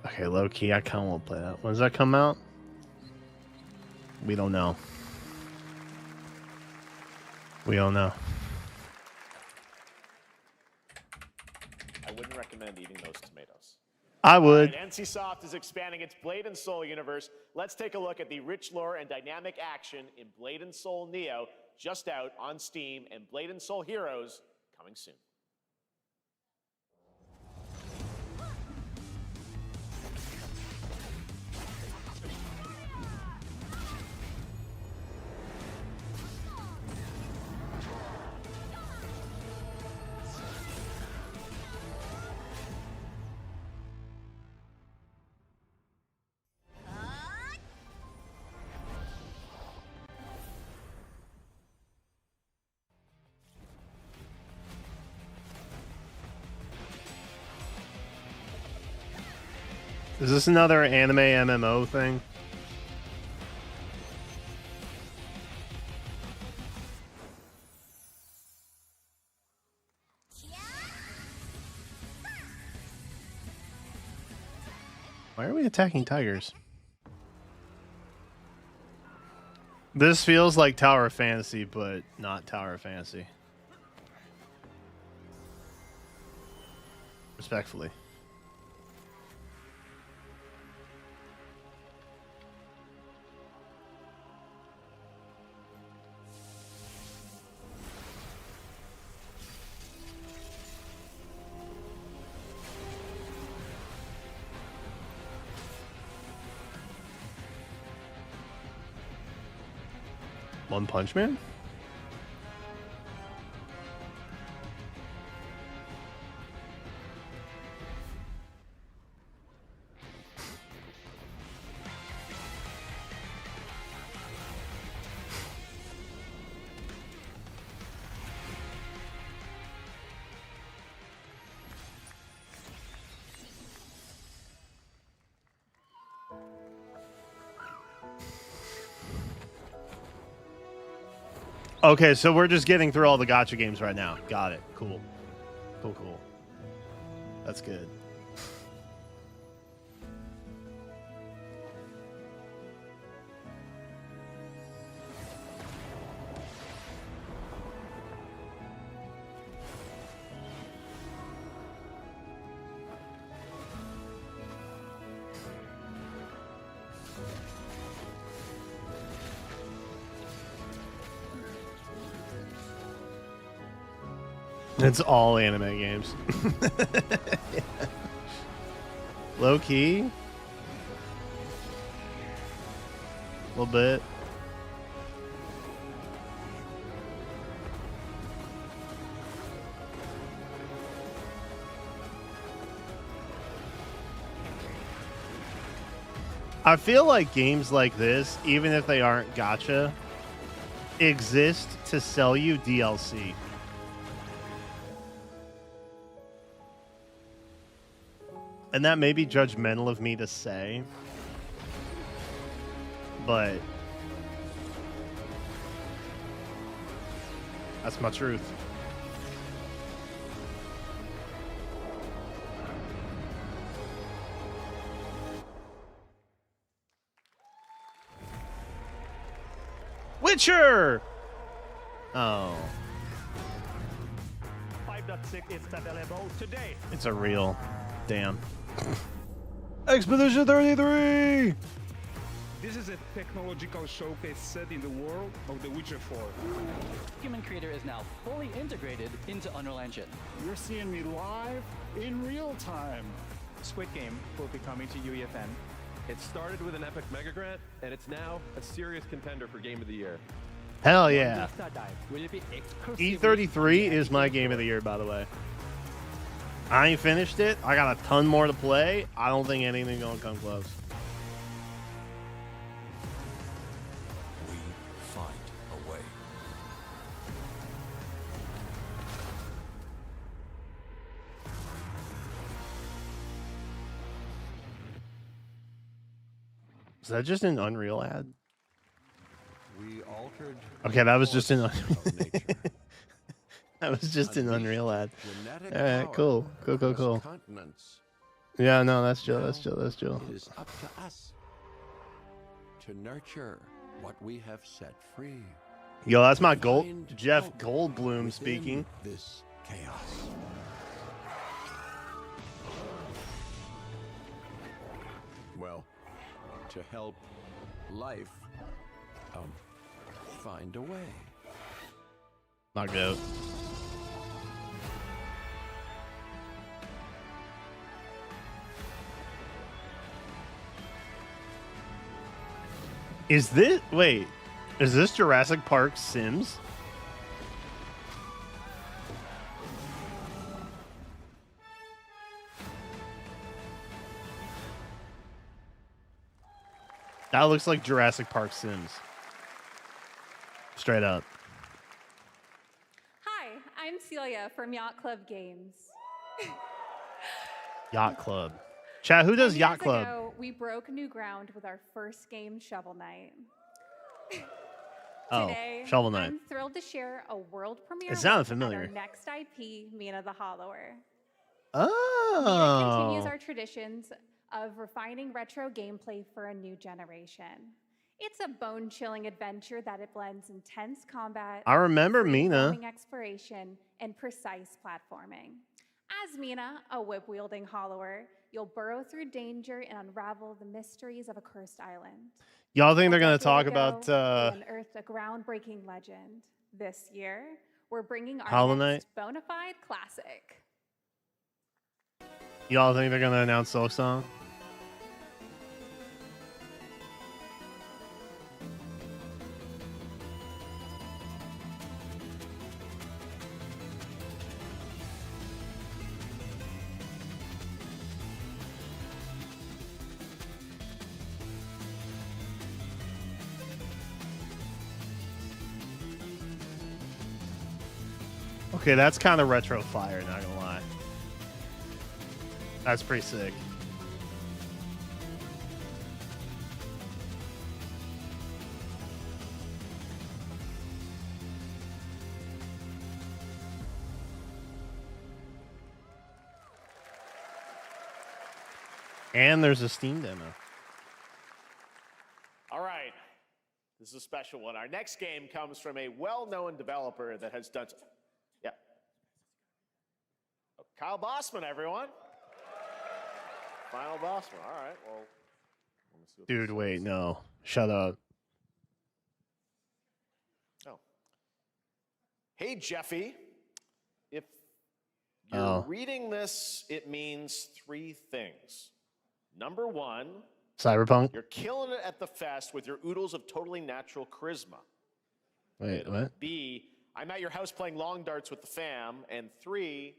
S2: Okay, low key, I kind of won't play that. When does that come out? We don't know. We don't know.
S1: I wouldn't recommend eating those tomatoes.
S2: I would.
S1: All right, NCSoft is expanding its Blade and Soul universe. Let's take a look at the rich lore and dynamic action in Blade and Soul Neo, just out on Steam, and Blade and Soul Heroes coming soon.
S2: Is this another anime MMO thing? Why are we attacking tigers? This feels like Tower of Fantasy, but not Tower of Fantasy. Respectfully. One Punch Man? Okay, so we're just getting through all the gacha games right now. Got it. Cool. Cool, cool. That's good. It's all anime games. Yeah. Low key. A little bit. I feel like games like this, even if they aren't gacha, exist to sell you DLC. And that may be judgmental of me to say, but that's my truth. Witcher! Oh.
S4: 5.6 is available today.
S2: It's a real. Damn. Expedition 33!
S6: This is a technological showcase set in the world of The Witcher 4.
S8: Human Creator is now fully integrated into Unreal Engine.
S6: You're seeing me live in real time.
S23: Squid Game will be coming to UEFN.
S24: It started with an epic mega grant, and it's now a serious contender for Game of the Year.
S2: Hell yeah.
S23: Will it be exclusively
S2: E33 is my game of the year, by the way. I ain't finished it. I got a ton more to play. I don't think anything's gonna come close.
S10: We find a way.
S2: Is that just an Unreal ad?
S10: We altered.
S2: Okay, that was just an. That was just an Unreal ad. All right, cool.
S11: Continents.
S2: Yeah, no, that's Joe. That's Joe. That's Joe.
S11: It is up to us to nurture what we have set free.
S2: Yo, that's my Jeff Goldblum speaking.
S11: This chaos. Well, to help life find a way.
S2: My goat. Is this Jurassic Park Sims? That looks like Jurassic Park Sims. Straight up.
S25: Hi, I'm Celia from Yacht Club Games.
S2: Yacht Club. Chat, who does Yacht Club?
S25: Ago, we broke new ground with our first game, Shovel Knight.
S2: Oh,
S25: Today,
S2: Shovel Knight.
S25: I'm thrilled to share a world premiere
S2: It sounded
S25: look
S2: familiar.
S25: at our next IP, Mina the Hollower.
S2: Oh.
S25: Mina continues our traditions of refining retro gameplay for a new generation. It's a bone-chilling adventure that it blends intense combat,
S2: I remember Mina.
S25: free-roaming exploration, and precise platforming. As Mina, a whip-wielding hollower, you'll burrow through danger and unravel the mysteries of a cursed island.
S2: Y'all think they're
S25: A
S2: going to talk
S25: decade
S2: about
S25: ago, we unearthed a groundbreaking legend. This year, we're bringing our
S2: Hollow
S25: next bona fide classic.
S2: Y'all think they're going to announce Silk Song? Okay, that's kind of retro fire, not gonna lie. That's pretty sick. And there's a Steam demo.
S1: All right. This is a special one. Our next game comes from a well-known developer that has done... Yeah. Oh, Kyle Bossman, everyone. Final Bossman. All right. Well, let me see what
S2: Dude,
S1: this
S2: wait,
S1: is.
S2: no. Shut up.
S1: Oh. Hey, Jeffy. If you're reading this, it means three things. Number one,
S2: Cyberpunk?
S1: you're killing it at the fest with your oodles of totally natural charisma.
S2: Wait, what?
S1: B, I'm at your house playing long darts with the fam. And three,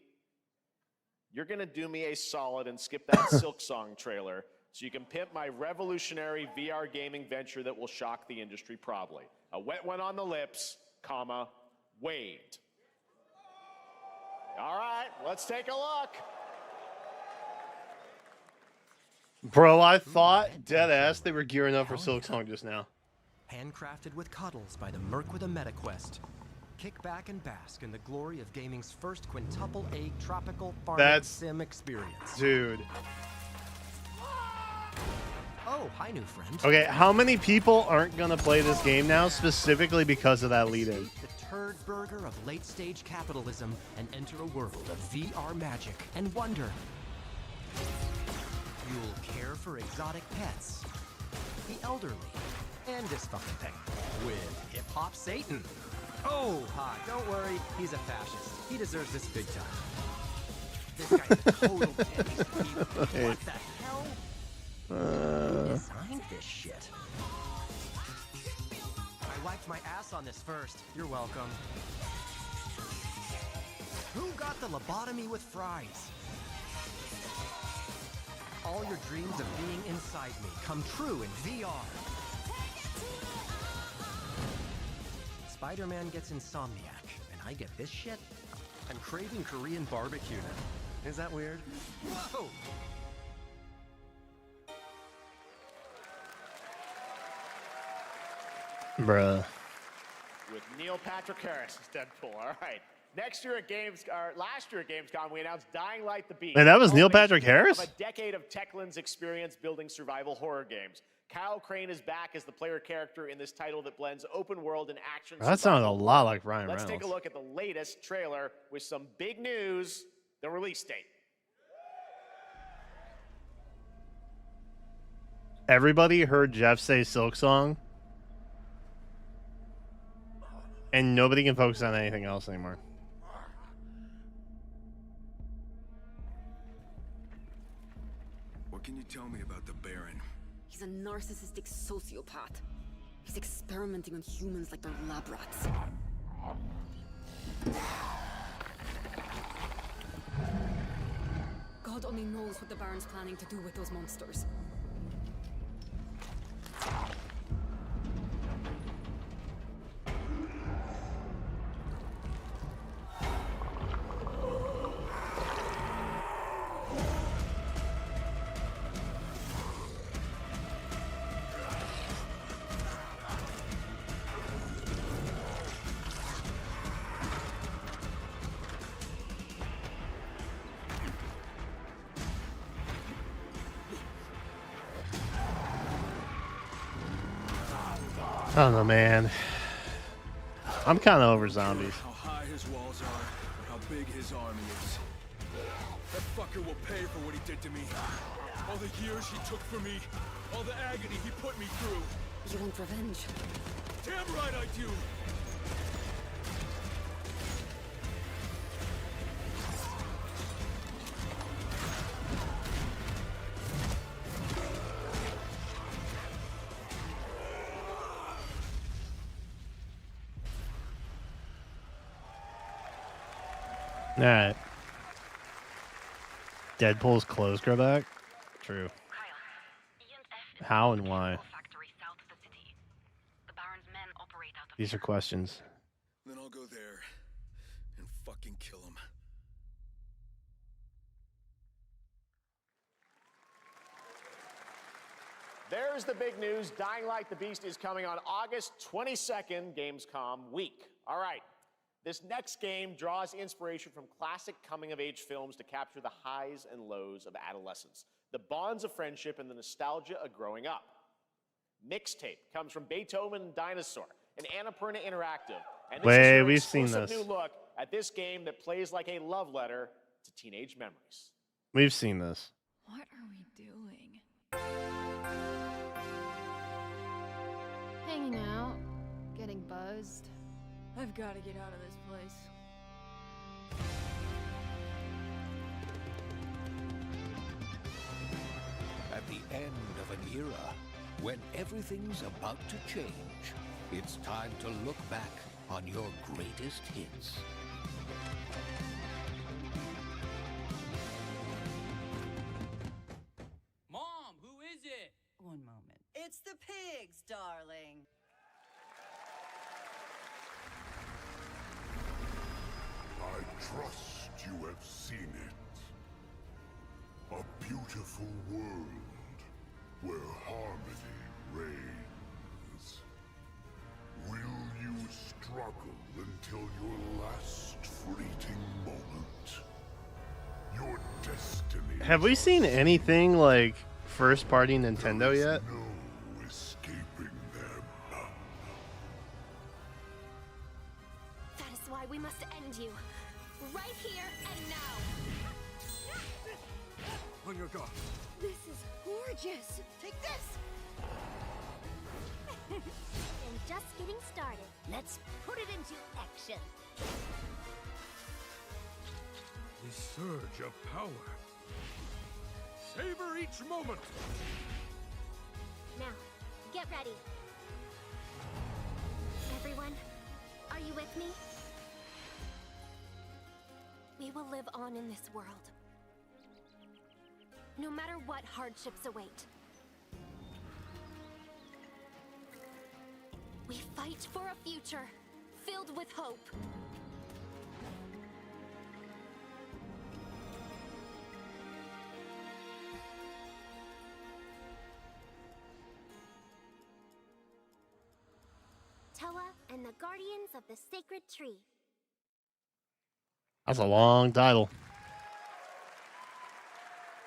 S1: you're going to do me a solid and skip that Silk Song trailer so you can pimp my revolutionary VR gaming venture that will shock the industry probably. A wet one on the lips, comma, waved. All right, let's take a look.
S2: Bro, I thought dead ass they were gearing up for Silk Song just now.
S26: Handcrafted with cuddles by the Merc with a MetaQuest. Kick back and bask in the glory of gaming's first quintuple A tropical farming sim experience.
S2: Dude.
S26: Oh, hi, new friend.
S2: Okay, how many people aren't gonna play this game now specifically because of that lead-in?
S26: The turd burger of late-stage capitalism and enter a world of VR magic and wonder. You'll care for exotic pets. the elderly, and dysfuncting with Hip Hop Satan. Oh, don't worry, he's a fascist. He deserves this big time. This guy's a total idiot. What the hell? Who designed this shit? I wiped my ass on this first. You're welcome. Who got the lobotomy with fries? All your dreams of being inside me come true in VR. Spider-Man gets Insomniac, and I get this shit? I'm craving Korean barbecue now. Is that weird? Whoa!
S2: Bruh.
S1: With Neil Patrick Harris as Deadpool. All right. Last year at Gamescom, we announced Dying Light the Beast.
S2: Man, that was Neil Patrick Harris?
S1: Of a decade of Techland's experience building survival horror games. Kyle Crane is back as the player character in this title that blends open world and action.
S2: That sounded a lot like Ryan
S1: Let's
S2: Reynolds.
S1: take a look at the latest trailer with some big news, the release date.
S2: Everybody heard Jeff say Silk Song, and nobody can focus on anything else anymore.
S9: What can you tell me about the Baron?
S12: He's a narcissistic sociopath. He's experimenting on humans like they're lab rats. God only knows what the Baron's planning to do with those monsters.
S2: I don't know, man. I'm kind of over zombies.
S9: How high his walls are, or how big his army is. That fucker will pay for what he did to me. All the years he took from me, all the agony he put me through.
S12: You want revenge?
S9: Damn right I do!
S2: Alright. Deadpool's clothes grow back? True. How and why? These are questions.
S9: Then I'll go there and fucking kill him.
S1: There's the big news. Dying Light the Beast is coming on August 22nd, Gamescom week. All right. This next game draws inspiration from classic coming-of-age films to capture the highs and lows of adolescence, the bonds of friendship, and the nostalgia of growing up. Mixtape comes from Beethoven and Dinosaur, an Annapurna Interactive. And this is your
S2: we've seen
S1: exclusive
S2: this.
S1: new look at this game that plays like a love letter to teenage memories.
S2: We've seen this.
S22: What are we doing?
S5: Hanging out, getting buzzed.
S22: I've got to get out of this place.
S10: At the end of an era, when everything's about to change, it's time to look back on your greatest hits.
S13: Mom, who is it?
S15: One moment. It's the pigs, darling.
S16: I trust you have seen it. A beautiful world where harmony reigns. Will you struggle until your last fleeting moment? Your destiny.
S2: Have we seen anything like first-party Nintendo yet?
S16: No escaping them.
S3: That is why we must end you. Right here and now.
S11: On your guard.
S3: This is gorgeous. Take this. And just getting started. Let's put it into action.
S16: The surge of power. Savor each moment.
S3: Now, get ready. Everyone, are you with me? We will live on in this world. No matter what hardships await. We fight for a future filled with hope. Toa and the Guardians of the Sacred Tree.
S2: That's a long title.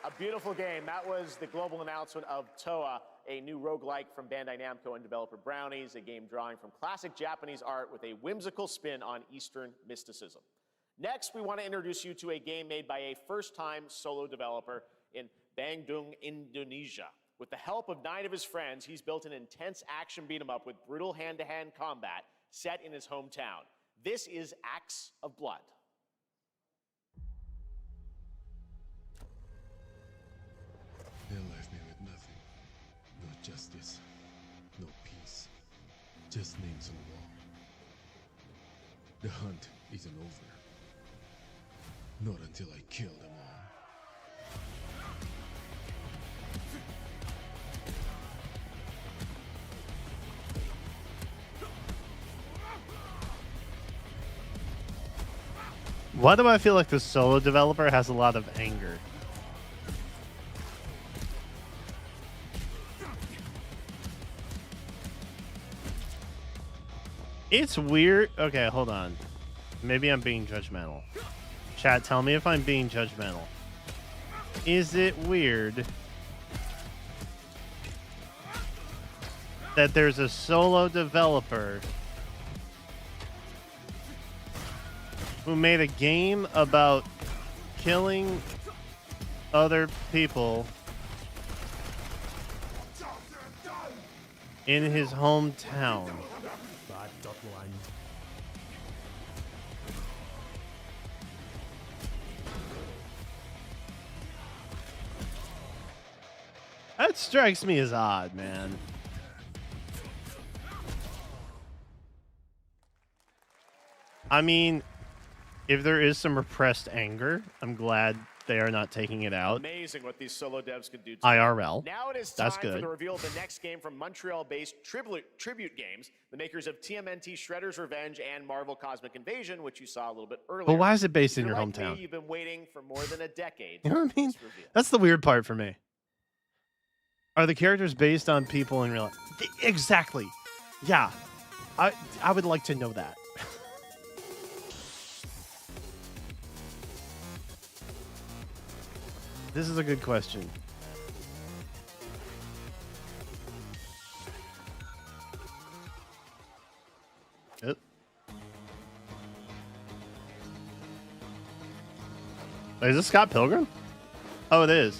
S1: A beautiful game. That was the global announcement of Toa, a new roguelike from Bandai Namco and developer Brownies, a game drawing from classic Japanese art with a whimsical spin on Eastern mysticism. Next, we want to introduce you to a game made by a first-time solo developer in Bandung, Indonesia. With the help of 9 of his friends, he's built an intense action beat-em-up with brutal hand-to-hand combat set in his hometown. This is Acts of Blood.
S7: They left me with nothing. No justice. No peace. Just names on the wall. The hunt isn't over. Not until I kill them all.
S2: Why do I feel like the solo developer has a lot of anger? It's weird. Okay, hold on. Maybe I'm being judgmental. Chat, tell me if I'm being judgmental. Is it weird that there's a solo developer who made a game about killing other people in his hometown? That strikes me as odd, man. I mean, if there is some repressed anger, I'm glad they are not taking it out.
S1: Amazing what these solo devs can do.
S2: IRL.
S1: Now it is time
S2: That's good.
S1: for the reveal of the next game from Montreal-based Tribute Games, the makers of TMNT Shredder's Revenge and Marvel Cosmic Invasion, which you saw a little bit earlier.
S2: But why is it based in
S1: If
S2: your
S1: you're like
S2: hometown?
S1: me, you've been waiting for more than a decade.
S2: You know what I mean?
S1: for this reveal.
S2: That's the weird part for me. Are the characters based on people in real life? Exactly. Yeah. I would like to know that. This is a good question. Yep. Wait, is this Scott Pilgrim? Oh, it is.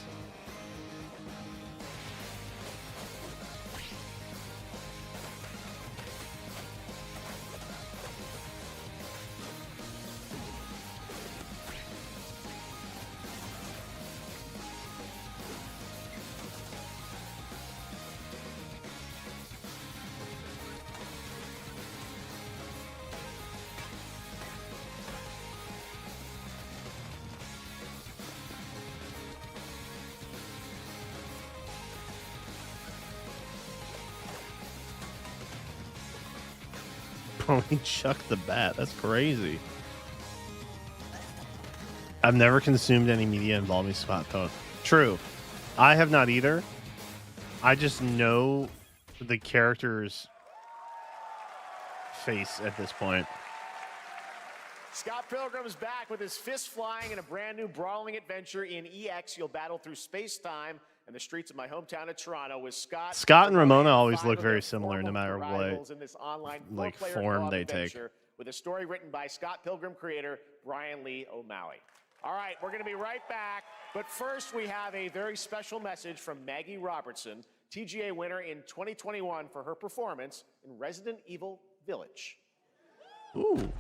S2: Oh, he chucked the bat. That's crazy. I've never consumed any media involving Scott Pilgrim. True. I have not either. I just know the character's face at this point.
S1: Scott Pilgrim is back with his fists flying in a brand new brawling adventure in EX. You'll battle through space-time and the streets of my hometown of Toronto with Scott
S2: And Ramona always look very similar no matter what
S1: in this online
S2: like
S1: four-player
S2: form
S1: co-op
S2: they take.
S1: adventure with a story written by Scott Pilgrim creator Brian Lee O'Malley. All right, we're going to be right back, but first we have a very special message from Maggie Robertson, TGA winner in 2021 for her performance in Resident Evil Village.
S2: Ooh.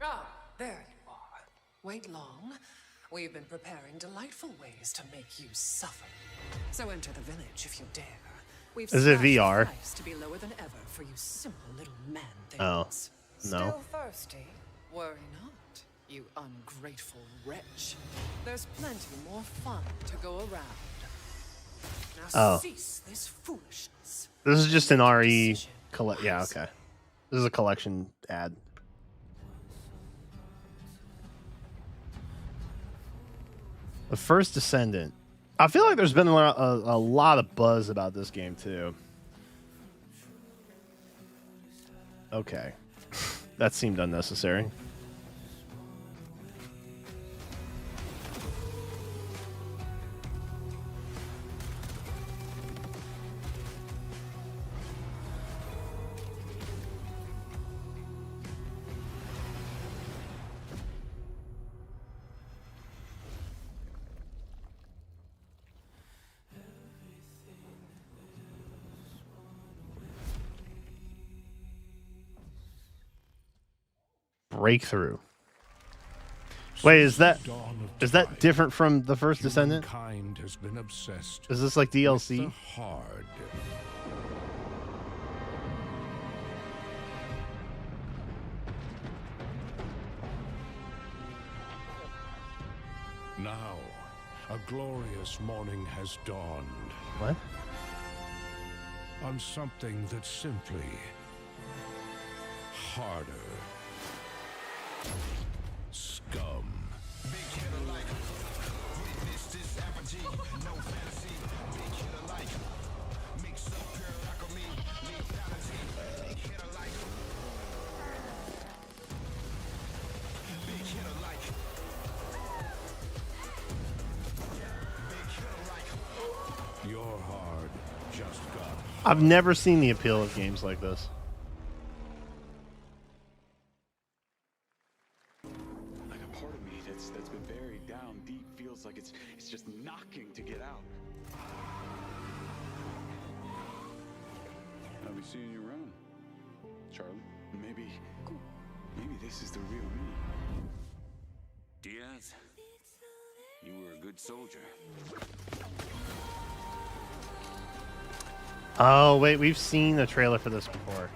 S14: Ah, there you are. Wait long. We've been preparing delightful ways to make you suffer. So enter the village if you dare. We've
S2: Is it
S14: slashed
S2: VR?
S14: the price to be lower than ever for you simple little man things.
S2: Oh, no.
S14: Still thirsty? Worry not, you ungrateful wretch. There's plenty more fun to go around. Now cease this foolishness.
S2: This is just an RE collect. Yeah, okay. This is a collection ad. The First Descendant. I feel like there's been a lot of buzz about this game too. Okay. That seemed unnecessary. Breakthrough. Wait, is that different from the First Descendant?
S16: Humankind has been obsessed.
S2: Is this like DLC?
S16: With the hard. Now, a glorious morning has dawned.
S2: What?
S16: On something that's simply harder. Scum. Your hard just got.
S2: I've never seen the appeal of games like this.
S17: Like a part of me that's been buried down deep feels like it's just knocking to get out. I'll be seeing you around, Charlie. Maybe this is the real me.
S18: Diaz, you were a good soldier.
S2: Oh, wait, we've seen the trailer for this before.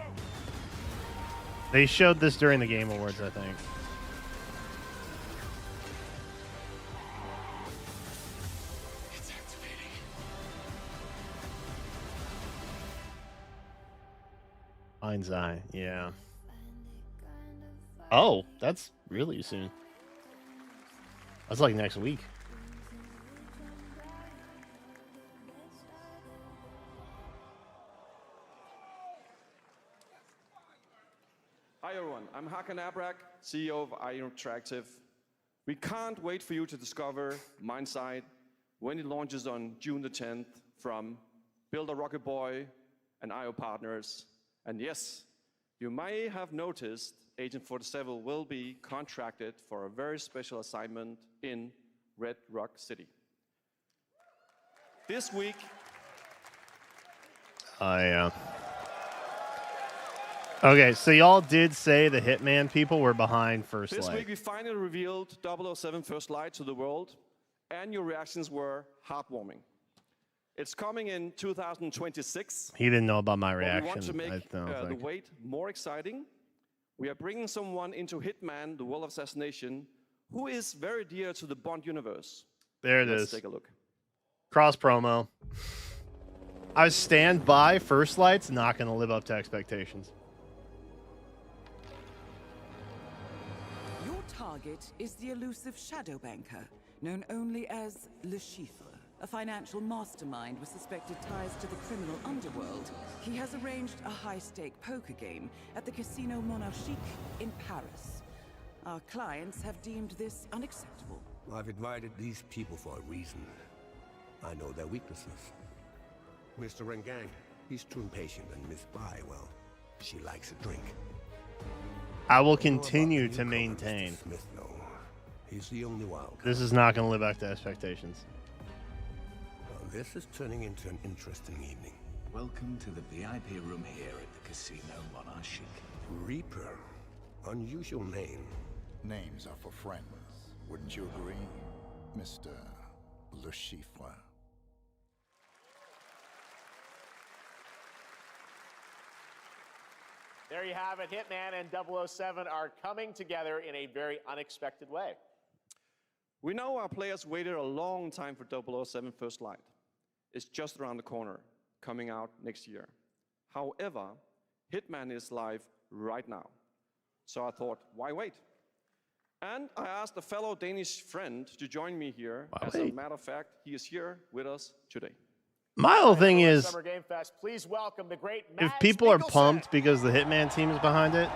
S2: They showed this during the Game Awards, I think.
S17: It's activating.
S2: Mind's Eye, yeah. Oh, that's really soon. That's like next week.
S19: Hi everyone, I'm Hakan Abrak, CEO of IO Interactive. We can't wait for you to discover Mindside when it launches on June the 10th from Build a Rocket Boy and IO partners. And yes, you may have noticed Agent 47 will be contracted for a very special assignment in Red Rock City. This week,
S2: Okay, so y'all did say the Hitman people were behind First
S19: This
S2: Light.
S19: week we finally revealed 007 First Light to the world, and your reactions were heartwarming. It's coming in 2026.
S2: He didn't know about my
S19: But
S2: reaction.
S19: we want to make
S2: I don't
S19: the
S2: think.
S19: wait more exciting. We are bringing someone into Hitman, the World of Assassination, who is very dear to the Bond universe.
S2: There it
S19: Let's
S2: is.
S19: take a look.
S2: Cross promo. I stand by First Light's not going to live up to expectations.
S20: Your target is the elusive shadow banker, known only as Le Chiffre, a financial mastermind with suspected ties to the criminal underworld. He has arranged a high-stake poker game at the Casino Monarchique in Paris. Our clients have deemed this unacceptable.
S10: I've invited these people for a reason. I know their weaknesses. Mr. Rengang, he's too impatient, and Miss Bai, well, she likes a drink.
S2: I will continue to maintain.
S10: Smith, though. He's the only wild.
S2: This is not going to live up to expectations.
S10: This is turning into an interesting evening.
S4: Welcome to the VIP room here at the Casino Monarchique.
S10: Reaper. Unusual name.
S6: Names are for friends. Wouldn't you agree, Mr. Le Chiffre?
S1: There you have it. Hitman and 007 are coming together in a very unexpected way.
S19: We know our players waited a long time for 007 First Light. It's just around the corner, coming out next year. However, Hitman is live right now. So I thought, why wait? And I asked a fellow Danish friend to join me here. As a matter of fact, he is here with us today.
S2: My whole thing is,
S1: Summer Game Fest, please welcome the great
S2: if
S1: Mads
S2: people are
S1: Mikkelsen.
S2: pumped because the Hitman team is behind it,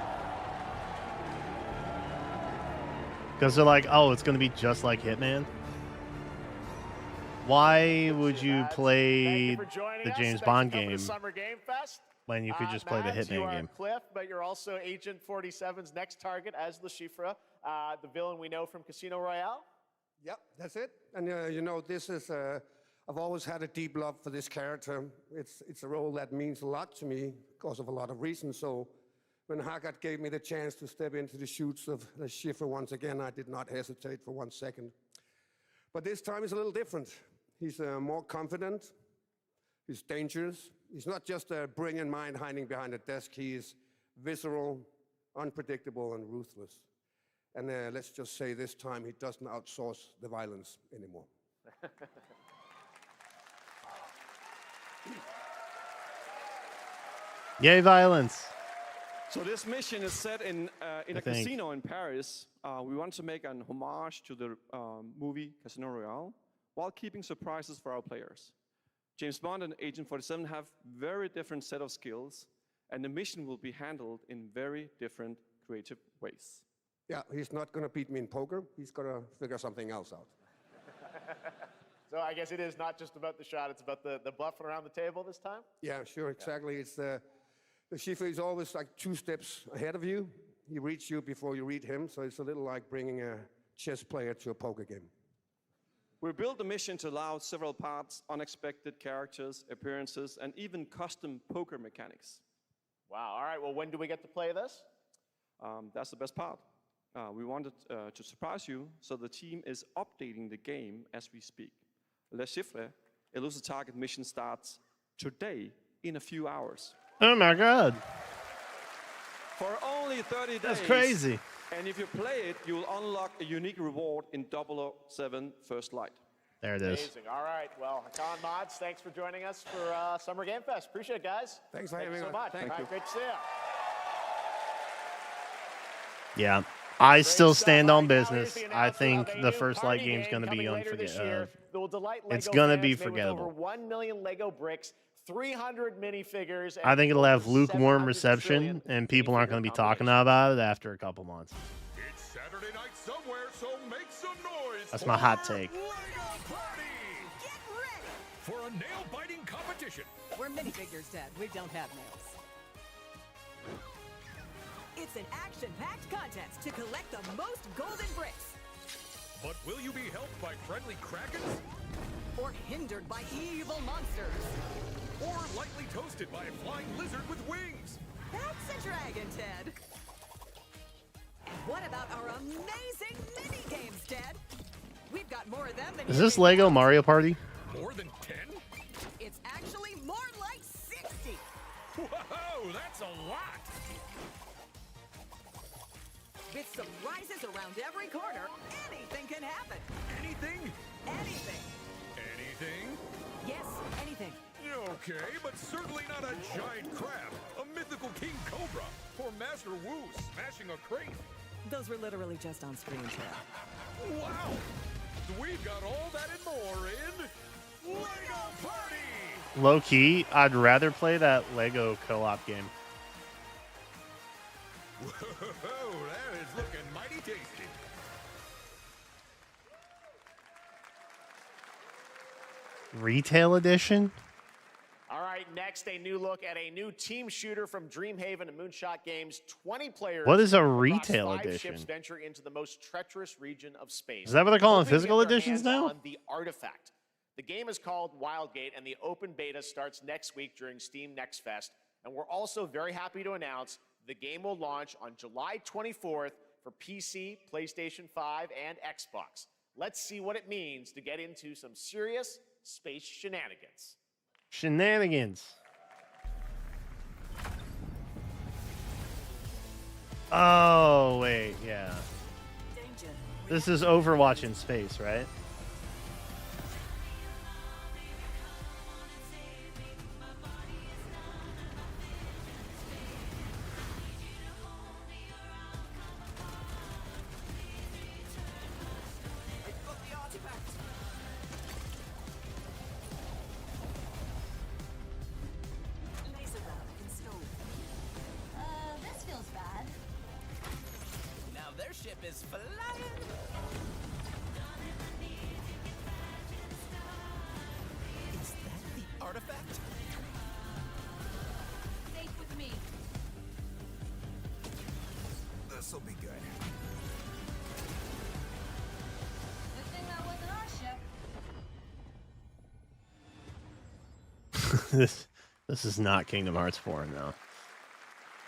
S2: because they're like, oh, it's going to be just like Hitman. Why would you play the James Bond game when you could just play the
S1: Mads, you
S2: Hitman
S1: are
S2: game?
S1: Cliff, but you're also Agent 47's next target as Le Chiffre, the villain we know from Casino Royale.
S8: Yep, that's it. And you know, this is I've always had a deep love for this character. It's a role that means a lot to me because of a lot of reasons. So when Haggard gave me the chance to step into the shoots of Le Chiffre once again, I did not hesitate for 1 second. But this time is a little different. He's more confident. He's dangerous. He's not just a brilliant mind hiding behind a desk. He is visceral, unpredictable, and ruthless. And let's just say this time he doesn't outsource the violence anymore.
S2: Yay, violence.
S19: So this mission is set in a casino in Paris. We want to make an homage to the movie Casino Royale while keeping surprises for our players. James Bond and Agent 47 have very different set of skills, and the mission will be handled in very different creative ways.
S8: Yeah, he's not going to beat me in poker. He's going to figure something else out.
S1: So I guess it is not just about the shot, it's about the bluffing around the table this time?
S8: Yeah, sure, exactly. It's the Chiffre is always like 2 steps ahead of you. He reads you before you read him, so it's a little like bringing a chess player to a poker game.
S19: We built the mission to allow several parts, unexpected characters, appearances, and even custom poker mechanics.
S1: Wow, all right, well, when do we get to play this?
S19: That's the best part. We wanted to surprise you, so the team is updating the game as we speak. Le Chiffre, Elusive Target mission starts today in a few hours.
S2: Oh my God.
S19: For only 30 days.
S2: That's crazy.
S19: And if you play it, you will unlock a unique reward in 007 First Light.
S2: There it is.
S1: Amazing. All right, well, Hakan Mods, thanks for joining us for Summer Game Fest. Appreciate it, guys.
S8: Thanks for
S1: having
S8: me.
S1: so much.
S8: Thank
S1: all right,
S8: you.
S1: great to see you.
S2: Yeah. I still stand on business. I think the First Light game is going to be unforgettable. It's going to be forgettable.
S1: Over 1 million Lego bricks, 300 minifigures.
S2: I think it'll have lukewarm reception, and people aren't going to be talking about it after a couple months.
S16: It's Saturday night somewhere, so make some noise.
S2: That's my hot take.
S16: For a nail-biting competition.
S15: We're minifigures, Dad. We don't have nails. It's an action-packed contest to collect the most golden bricks.
S16: But will you be helped by friendly krakens?
S15: Or hindered by evil monsters.
S16: Or lightly toasted by a flying lizard with wings?
S15: That's a dragon, Ted. And what about our amazing mini-games, Ted? We've got more of them than
S2: Is this Lego Mario Party?
S16: More than 10?
S15: It's actually more like 60.
S16: Whoa, that's a lot.
S15: With surprises around every corner, anything can happen.
S16: Anything?
S15: Anything.
S16: Anything?
S15: Yes, anything.
S16: Okay, but certainly not a giant crab, a mythical king cobra, or Master Wu smashing a crate.
S15: Those were literally just on screen, Ted.
S16: Wow! We've got all that and more in Lego Party!
S2: Low key, I'd rather play that Lego co-op game.
S16: Whoa, that is looking mighty tasty.
S2: Retail edition?
S1: All right, next, a new look at a new team shooter from Dreamhaven and Moonshot Games. 20 players.
S2: What is a
S1: across
S2: retail
S1: 5
S2: edition?
S1: ships venture into the most treacherous region of space.
S2: Is that what they're calling
S1: Hoping to
S2: physical
S1: get their
S2: editions
S1: hands
S2: now?
S1: on the artifact. The game is called Wildgate, and the open beta starts next week during Steam Next Fest. And we're also very happy to announce the game will launch on July 24th for PC, PlayStation 5, and Xbox. Let's see what it means to get into some serious space shenanigans.
S2: Shenanigans. Oh, wait, yeah. This is Overwatch in space, right?
S3: This feels bad.
S12: Now their ship is flying. Is that the artifact?
S3: Stay with me.
S12: This'll be good.
S3: Good thing that wasn't our ship.
S2: This is not Kingdom Hearts 4 now.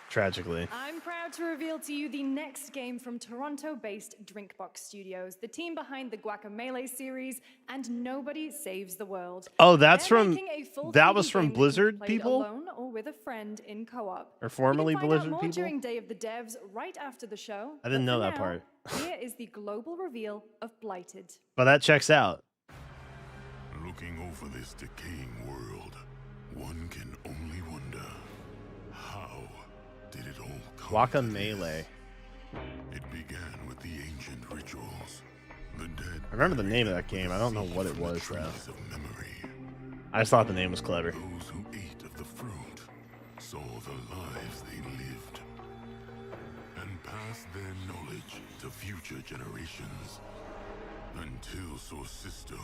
S2: Tragically.
S21: I'm proud to reveal to you the next game from Toronto-based Drinkbox Studios, the team behind the Guacamelee series and Nobody Saves the World.
S2: Oh, that's
S21: They're
S2: from
S21: making a full
S2: that
S21: 3D
S2: was from
S21: game that can be
S2: Blizzard
S21: played
S2: people,
S21: alone or with a friend in co-op.
S2: or formerly
S21: You can find
S2: Blizzard
S21: out more
S2: people.
S21: during Day of the Devs right after the show.
S2: I didn't
S21: but
S2: know
S21: for
S2: that
S21: now,
S2: part.
S21: Here is the global reveal of Blighted.
S2: But that checks out.
S23: Looking over this decaying world, one can only wonder, how did it all come?
S2: Guacamelee.
S23: It began with the ancient rituals. The dead
S2: I remember the name of that game. I don't know what it was though.
S23: of memory.
S2: I just thought the name was clever.
S23: Those who ate of the fruit saw the lives they lived and passed their knowledge to future generations until Sorcisto,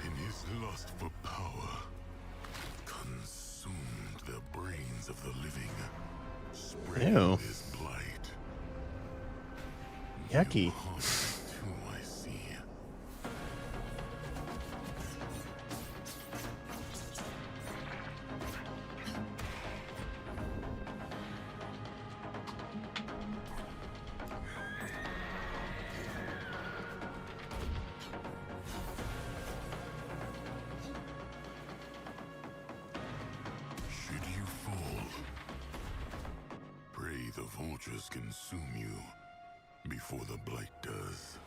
S23: in his lust for power, consumed the brains of the living, spreading
S2: Ew.
S23: his blight.
S2: Yucky.
S23: Too, I see. Should you fall, pray the vultures consume you before the blight does.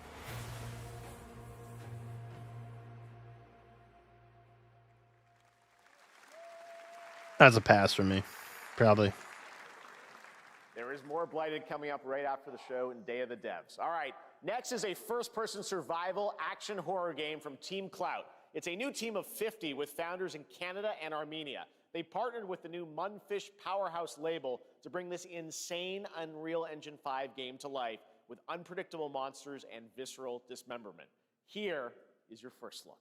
S2: That's a pass for me, probably.
S1: There is more Blighted coming up right after the show in Day of the Devs. All right, next is a first-person survival action horror game from Team Clout. It's a new team of 50 with founders in Canada and Armenia. They partnered with the new Munfish Powerhouse label to bring this insane Unreal Engine 5 game to life with unpredictable monsters and visceral dismemberment. Here is your first look.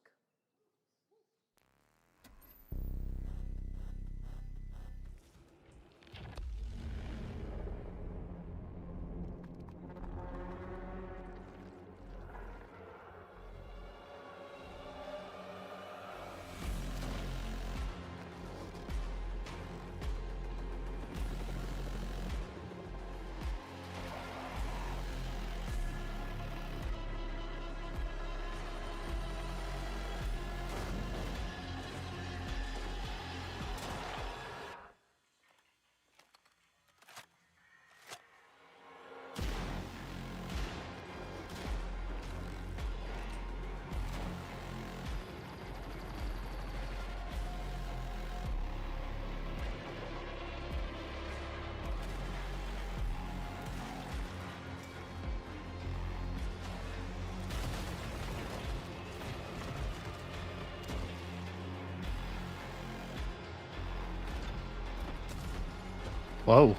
S2: Whoa.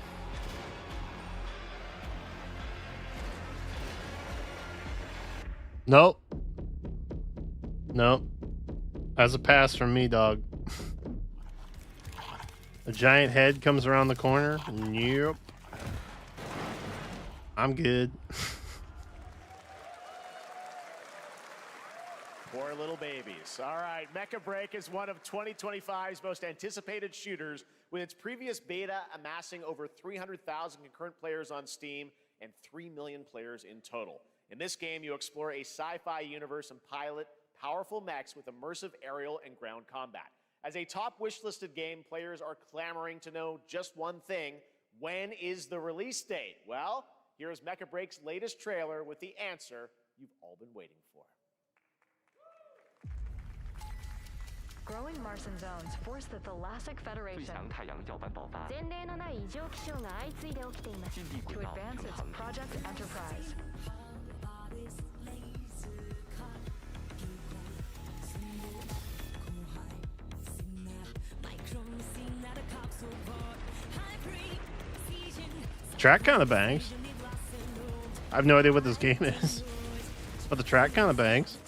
S2: Nope. Nope. That's a pass from me, dog. A giant head comes around the corner. Yep. I'm good.
S1: For Poor little babies. All right, Mecha Break is one of 2025's most anticipated shooters, with its previous beta amassing over 300,000 concurrent players on Steam and 3 million players in total. In this game, you explore a sci-fi universe and pilot powerful mechs with immersive aerial and ground combat. As a top wishlisted game, players are clamoring to know just one thing: when is the release date? Well, here's Mecha Break's latest trailer with the answer you've all been waiting for.
S5: Growing Martian zones force the Thalassic Federation to advance its Project Enterprise.
S2: Track kind of bangs. I have no idea what this game is, but the track kind of bangs.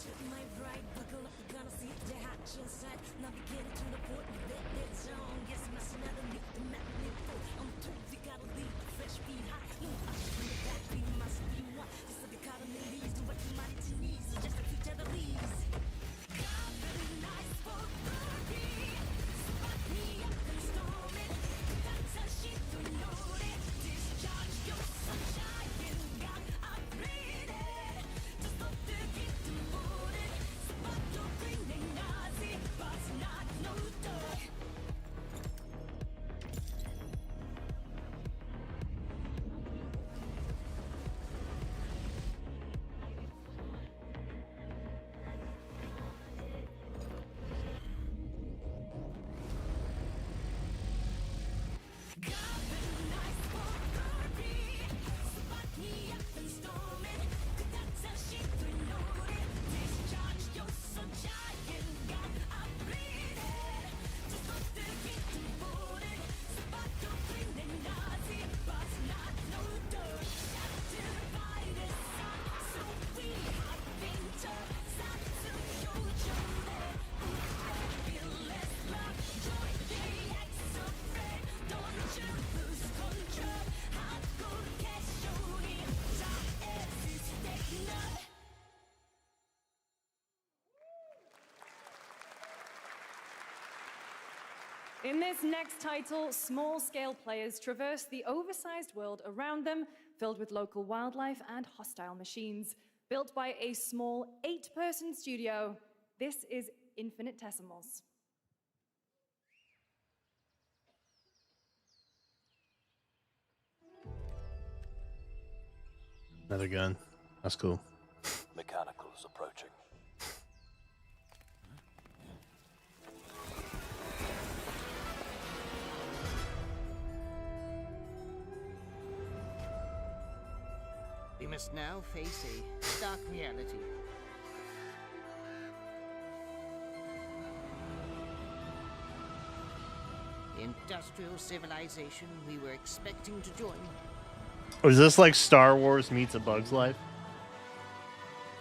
S21: In this next title, small-scale players traverse the oversized world around them, filled with local wildlife and hostile machines. Built by a small 8-person studio, this is Infinitesimals.
S2: Another gun. That's cool.
S9: Mechanicals approaching.
S22: We must now face a stark reality. The industrial civilization we were expecting to join.
S2: Is this like Star Wars meets A Bug's Life?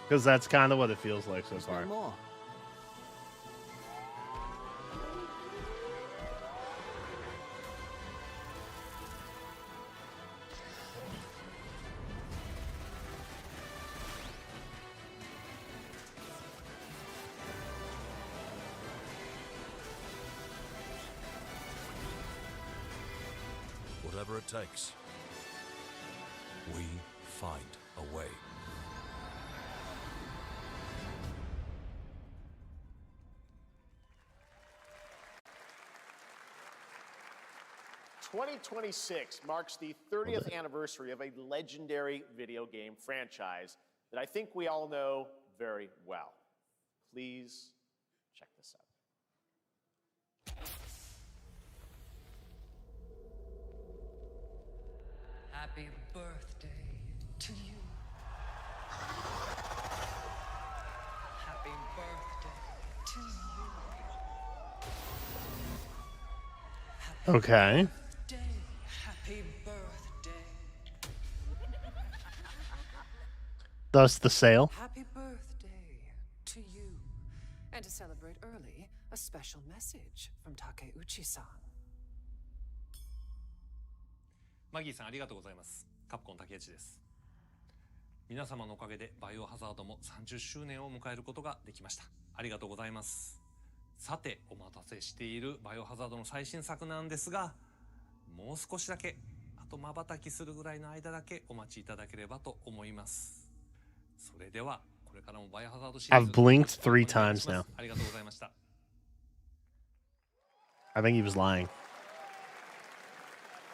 S2: Because that's kind of what it feels like so far.
S22: No more.
S9: Whatever it takes, we find a way.
S1: "2026 marks the 30th anniversary of a legendary video game franchise that I think we all know very well. Please check this out.
S14: Happy birthday to you. Happy birthday to you.
S2: Okay.
S14: Happy birthday.
S2: Thus the sale.
S14: Happy birthday to you. And to celebrate early, a special message from Takeuchi-san.
S24: マギーさんありがとうございます。カプコン竹内です。
S9: 皆様のおかげでバイオハザードも30周年を迎えることができました。ありがとうございます。さて、お待たせしているバイオハザードの最新作なんですが、もう少しだけ、あと瞬きするぐらいの間だけお待ちいただければと思います。それでは、これからもバイオハザードシリーズ
S2: I've blinked 3 times now.
S9: ありがとうございました。
S2: I think he was lying.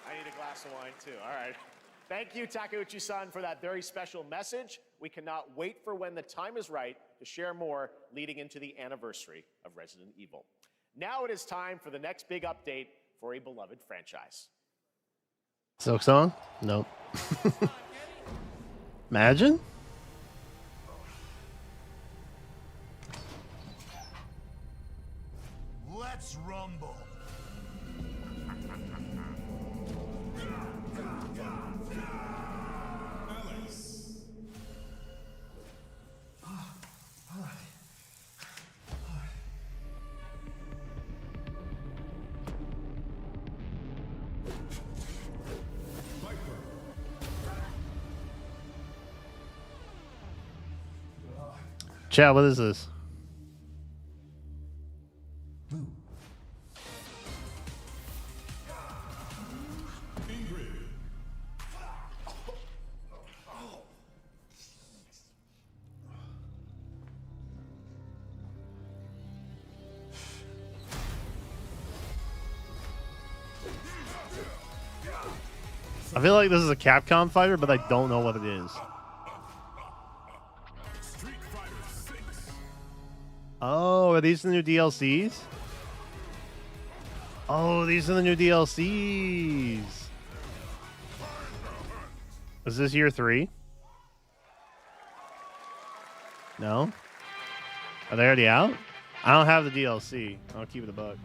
S1: I need a glass of wine too. All right. Thank you, Takeuchi-san, for that very special message. We cannot wait for when the time is right to share more leading into the anniversary of Resident Evil. Now it is time for the next big update for a beloved franchise.
S2: Silk Song? Nope. Imagine?
S7: Let's rumble.
S2: Chad, what is this? I feel like this is a Capcom fighter, but I don't know what it is. Oh, are these the new DLCs? Oh, these are the new DLCs. Is this year 3? No? Are they already out? I don't have the DLC. I'll keep it a buck.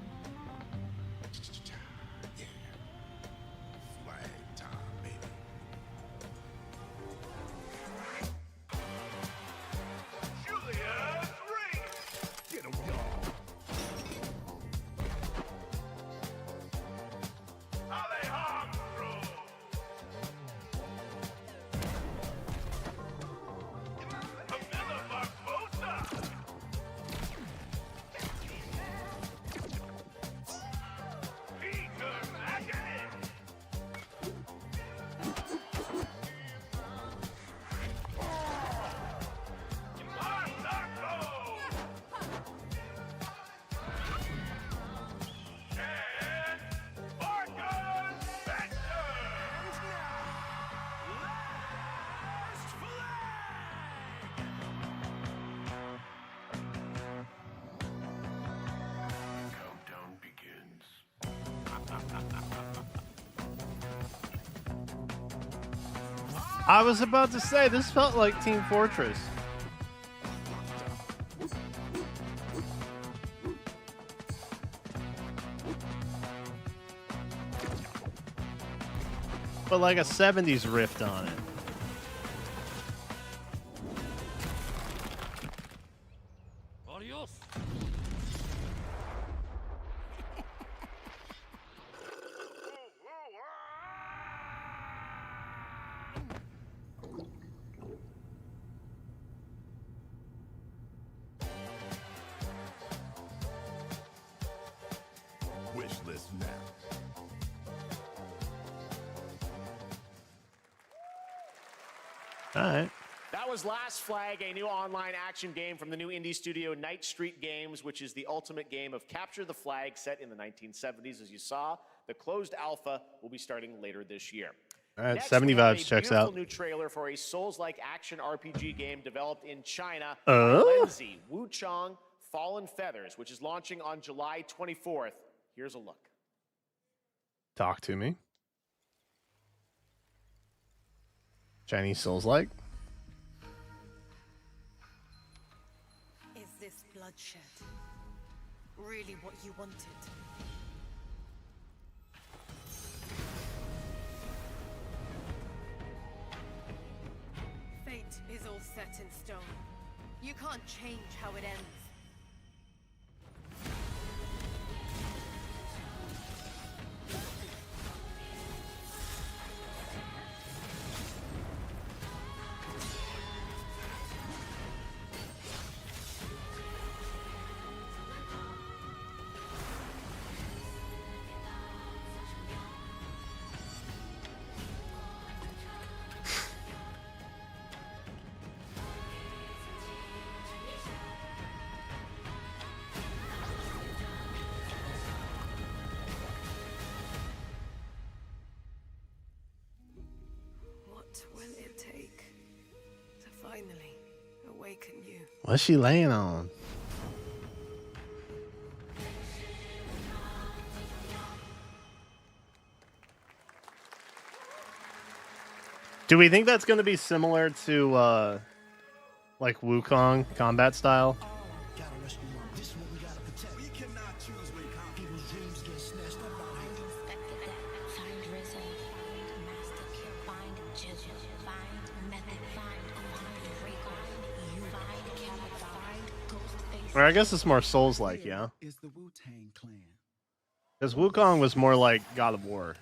S2: I was about to say, this felt like Team Fortress. But like a 70s riff on it.
S9: Adios.
S7: Wish list now.
S2: All right.
S1: That was Last Flag, a new online action game from the new indie studio Night Street Games, which is the ultimate game of capture the flag set in the 1970s. As you saw, the closed alpha will be starting later this year.
S2: All right,
S1: Next,
S2: 70
S1: we have
S2: vibes
S1: a
S2: checks
S1: beautiful
S2: out.
S1: new trailer for a Souls-like action RPG game developed in China
S2: Uh?
S1: by Lenzi, Wuchang, Fallen Feathers, which is launching on July 24th. Here's a look.
S2: Talk to me. Chinese Souls-like.
S11: Is this bloodshed really what you wanted? Fate is all set in stone. You can't change how it ends. finally awaken you.
S2: What's she laying on? Do we think that's going to be similar to like Wukong combat style? Or I guess it's more Souls-like, yeah?
S13: Is the Wu-Tang Clan.
S2: Because Wukong was more like God of War.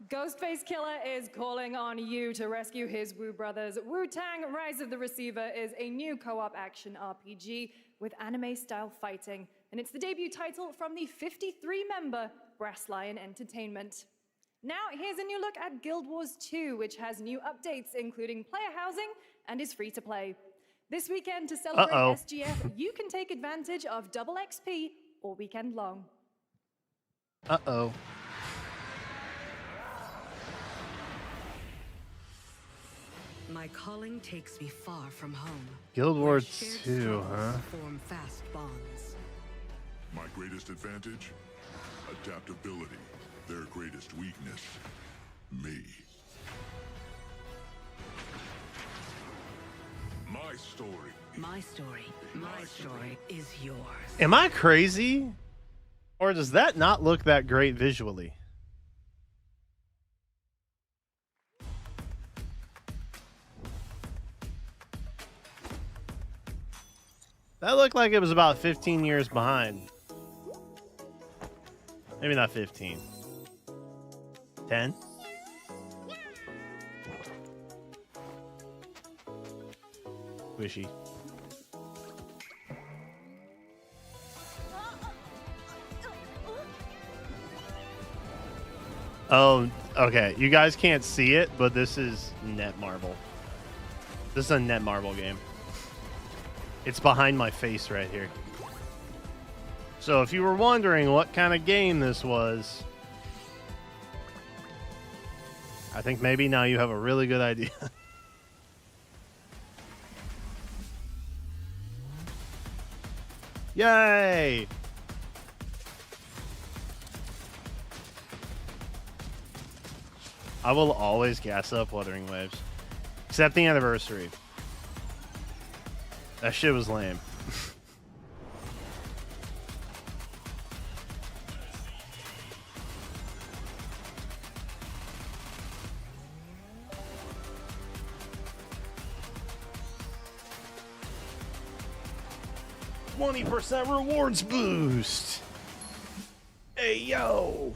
S21: Ghostface Killer is calling on you to rescue his Wu brothers. Wu-Tang Rise of the Receiver is a new co-op action RPG with anime-style fighting, and it's the debut title from the 53-member Brass Lion Entertainment. Now, here's a new look at Guild Wars 2, which has new updates, including player housing, and is free to play. This weekend, to celebrate SGF, you can take advantage of double XP all weekend long.
S2: Uh-oh.
S17: My calling takes me far from home.
S2: Guild Wars 2, huh?
S17: Form fast bonds.
S23: My greatest advantage? Adaptability. Their greatest weakness? Me. My story.
S17: My story. My story is yours.
S2: Am I crazy? Or does that not look that great visually? That looked like it was about 15 years behind. Maybe not 15. 10? Wishy. Oh, okay. You guys can't see it, but this is Netmarble. This is a Netmarble game. It's behind my face right here. So if you were wondering what kind of game this was, I think maybe now you have a really good idea. Yay! I will always gas up Wuthering Waves. Except the anniversary. That shit was lame. %, rewards boost. Hey, yo.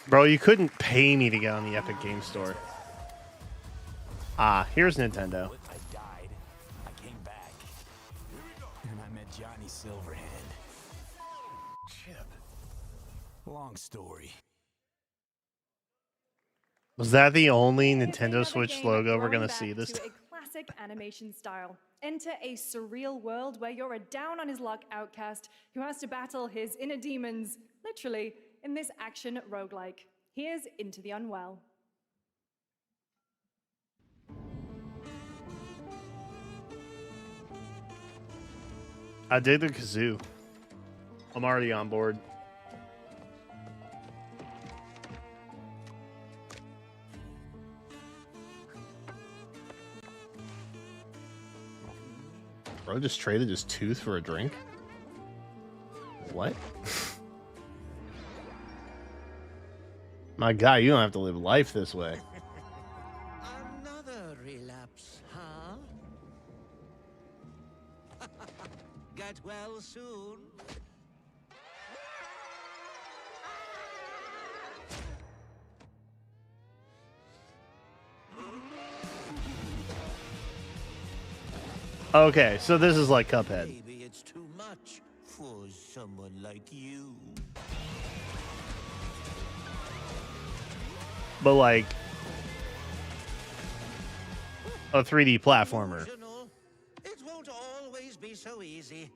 S2: Bro, you couldn't pay me to get on the Epic Game Store. Ah, here's Nintendo.
S12: I died. I came back. And I met Johnny Silverhand. Chip. Long story.
S2: Was that the only Nintendo Switch logo we're gonna see this time?
S21: A classic animation style. Enter a surreal world where you're a down-on-his-luck outcast who has to battle his inner demons, literally, in this action roguelike. Here's Into the Unwell.
S2: I did the kazoo. I'm already on board. Bro just traded his tooth for a drink? What? My guy, you don't have to live life this way.
S18: Another relapse, huh? Get well soon.
S2: Okay, so this is like Cuphead.
S18: Maybe it's too much for someone like you.
S2: But like a 3D platformer.
S18: It won't always be so easy.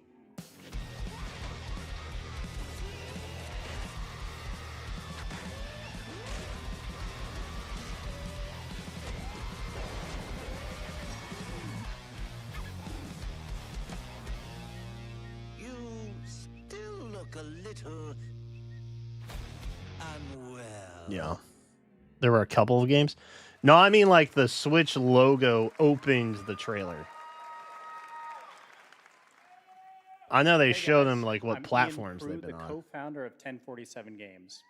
S18: You still look a little unwell.
S2: Yeah. There were a couple of games. No, I mean like the Switch logo opened the trailer. I know they showed them like what platforms they've been
S4: the
S2: on.
S4: co-founder of 1047 Games.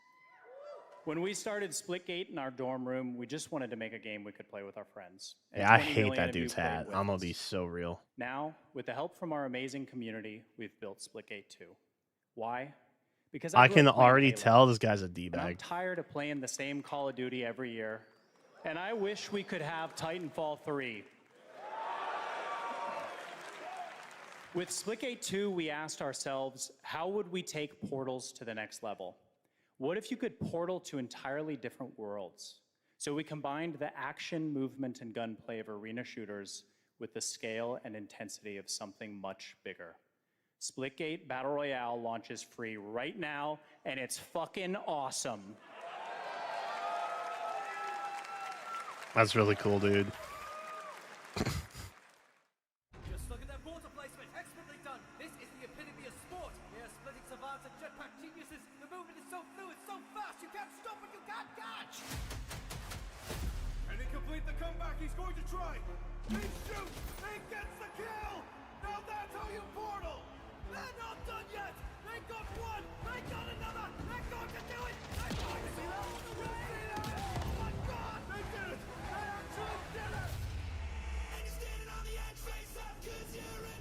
S4: When we started Splitgate in our dorm room, we just wanted to make a game we could play with our friends. And
S2: Yeah, I
S4: 20
S2: hate
S4: million
S2: that
S4: of you
S2: dude's
S4: played
S2: hat.
S4: with
S2: I'm gonna
S4: us.
S2: be so real.
S4: Now, with the help from our amazing community, we've built Splitgate 2. Why? Because
S2: I
S4: grew
S2: can
S4: up playing
S2: already
S4: Halo,
S2: tell this guy's a
S4: and I'm
S2: D-bag.
S4: tired of playing the same Call of Duty every year. And I wish we could have Titanfall 3. With Splitgate 2, we asked ourselves, how would we take portals to the next level? What if you could portal to entirely different worlds? So we combined the action, movement, and gunplay of arena shooters with the scale and intensity of something much bigger. Splitgate Battle Royale launches free right now, and it's fucking awesome.
S2: That's really cool, dude.
S13: Just look at that water placement. Expertly done. This is the epitome of sport. We are splitting savants and jetpack geniuses. The movement is so fluid, so fast. You can't stop it. You can't catch.
S16: And he complete the comeback he's going to try. He shoots. He gets the kill. Now that's how you portal. They're not done yet. They got one. They got another. They're going to do it. They're going to do it. Oh my God! They did it. They actually did it. And you're standing on the edge, face up, 'cause you're in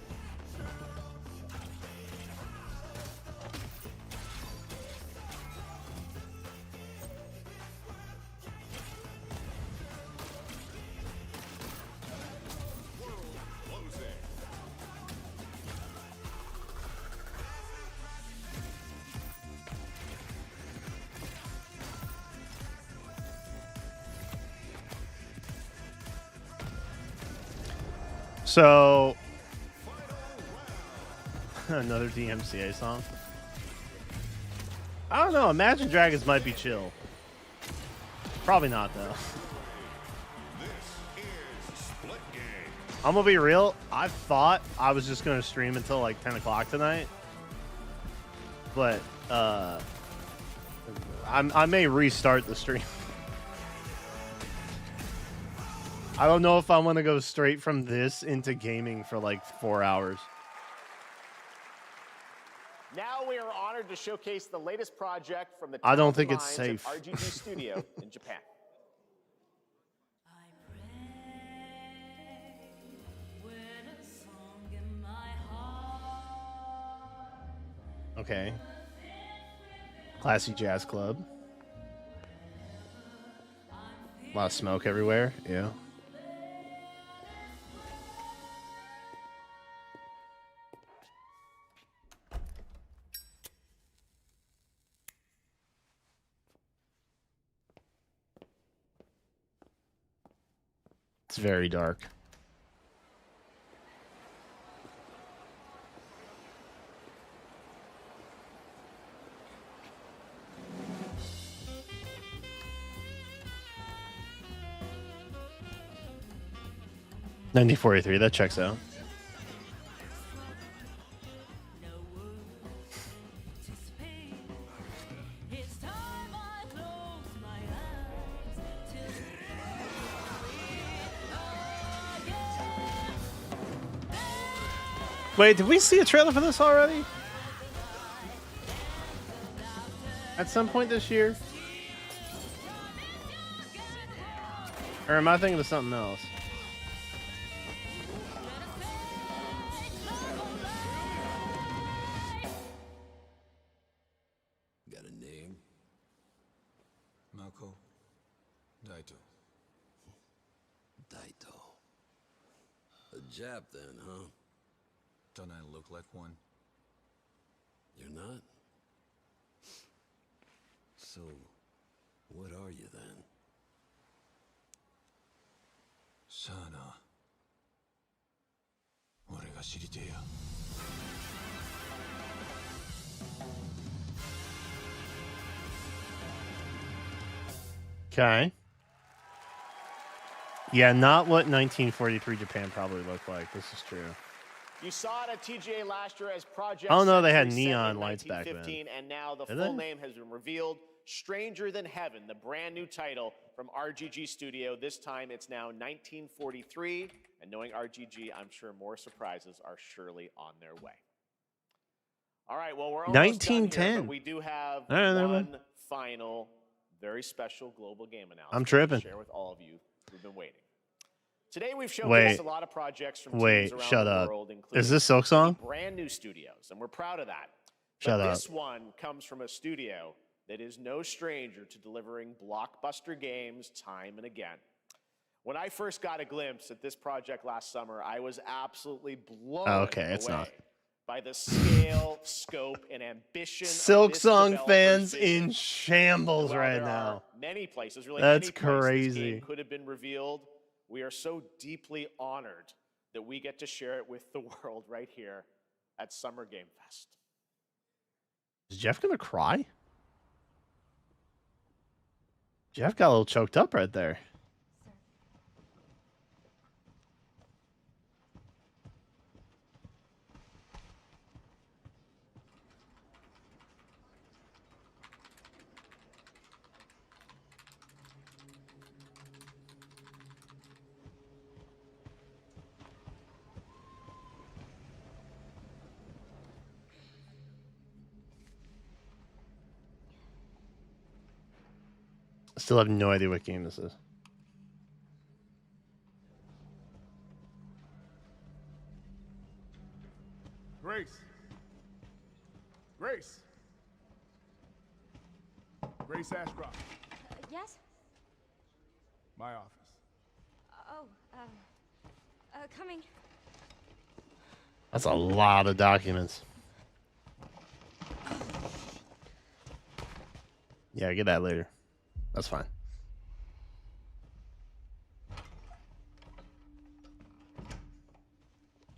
S2: So another DMCA song. I don't know. Imagine Dragons might be chill. Probably not though. I'm gonna be real. I thought I was just gonna stream until like 10 o'clock tonight, but I may restart the stream. I don't know if I want to go straight from this into gaming for like 4 hours.
S1: Now we are honored to showcase the latest project from the
S2: I don't think
S1: talented
S2: it's
S1: minds
S2: safe.
S1: at RGG Studio in Japan.
S2: Okay. Classy jazz club. A lot of smoke everywhere. Yeah. It's very dark. $19.43. That checks out. Wait, did we see a trailer for this already? At some point this year? Or am I thinking of something else?
S12: Got a name? Mako. Daito. Daito. A
S6: Jap then, huh?
S12: Don't I look like one?
S6: You're not? So, what are you then?
S12: Sana. 俺が知りてえや。
S2: Okay. Yeah, not what 1943 Japan probably looked like. This is true.
S1: You saw it at TGA last year as Project
S2: Oh no, they had
S1: Century
S2: neon
S1: Center in
S2: lights back then.
S1: 1915, and now the
S2: Did
S1: full
S2: they?
S1: name has been revealed. Stranger Than Heaven, the brand new title from RGG Studio. This time it's now 1943, and knowing RGG, I'm sure more surprises are surely on their way. All right, well, we're almost done here,
S2: 1910.
S1: but we do have
S2: All right, never
S1: one
S2: mind.
S1: final, very special global game announcement
S2: I'm tripping.
S1: to share with all of you who've been waiting. Today we've showcased
S2: Wait.
S1: a lot of projects from
S2: Wait,
S1: teams around
S2: shut
S1: the
S2: up.
S1: world,
S2: Is
S1: including
S2: this Silk Song?
S1: brand new studios, and we're proud of that.
S2: Shut
S1: but
S2: up.
S1: this one comes from a studio that is no stranger to delivering blockbuster games time and again. When I first got a glimpse at this project last summer, I was absolutely blown
S2: Okay, it's
S1: away
S2: not.
S1: by the scale, scope, and ambition
S2: Silk
S1: of this
S2: Song
S1: developer's
S2: fans
S1: vision.
S2: in shambles
S1: While
S2: right
S1: there
S2: now.
S1: are many places, really
S2: That's
S1: many places this
S2: crazy.
S1: game could have been revealed. We are so deeply honored that we get to share it with the world right here at Summer Game Fest.
S2: Is Jeff gonna cry? Jeff got a little choked up right there. Still have no idea what game this is.
S16: Grace. Grace. Grace Ashcroft.
S10: Yes?
S16: My office.
S10: Oh, coming.
S2: That's a lot of documents. Yeah, get that later. That's fine.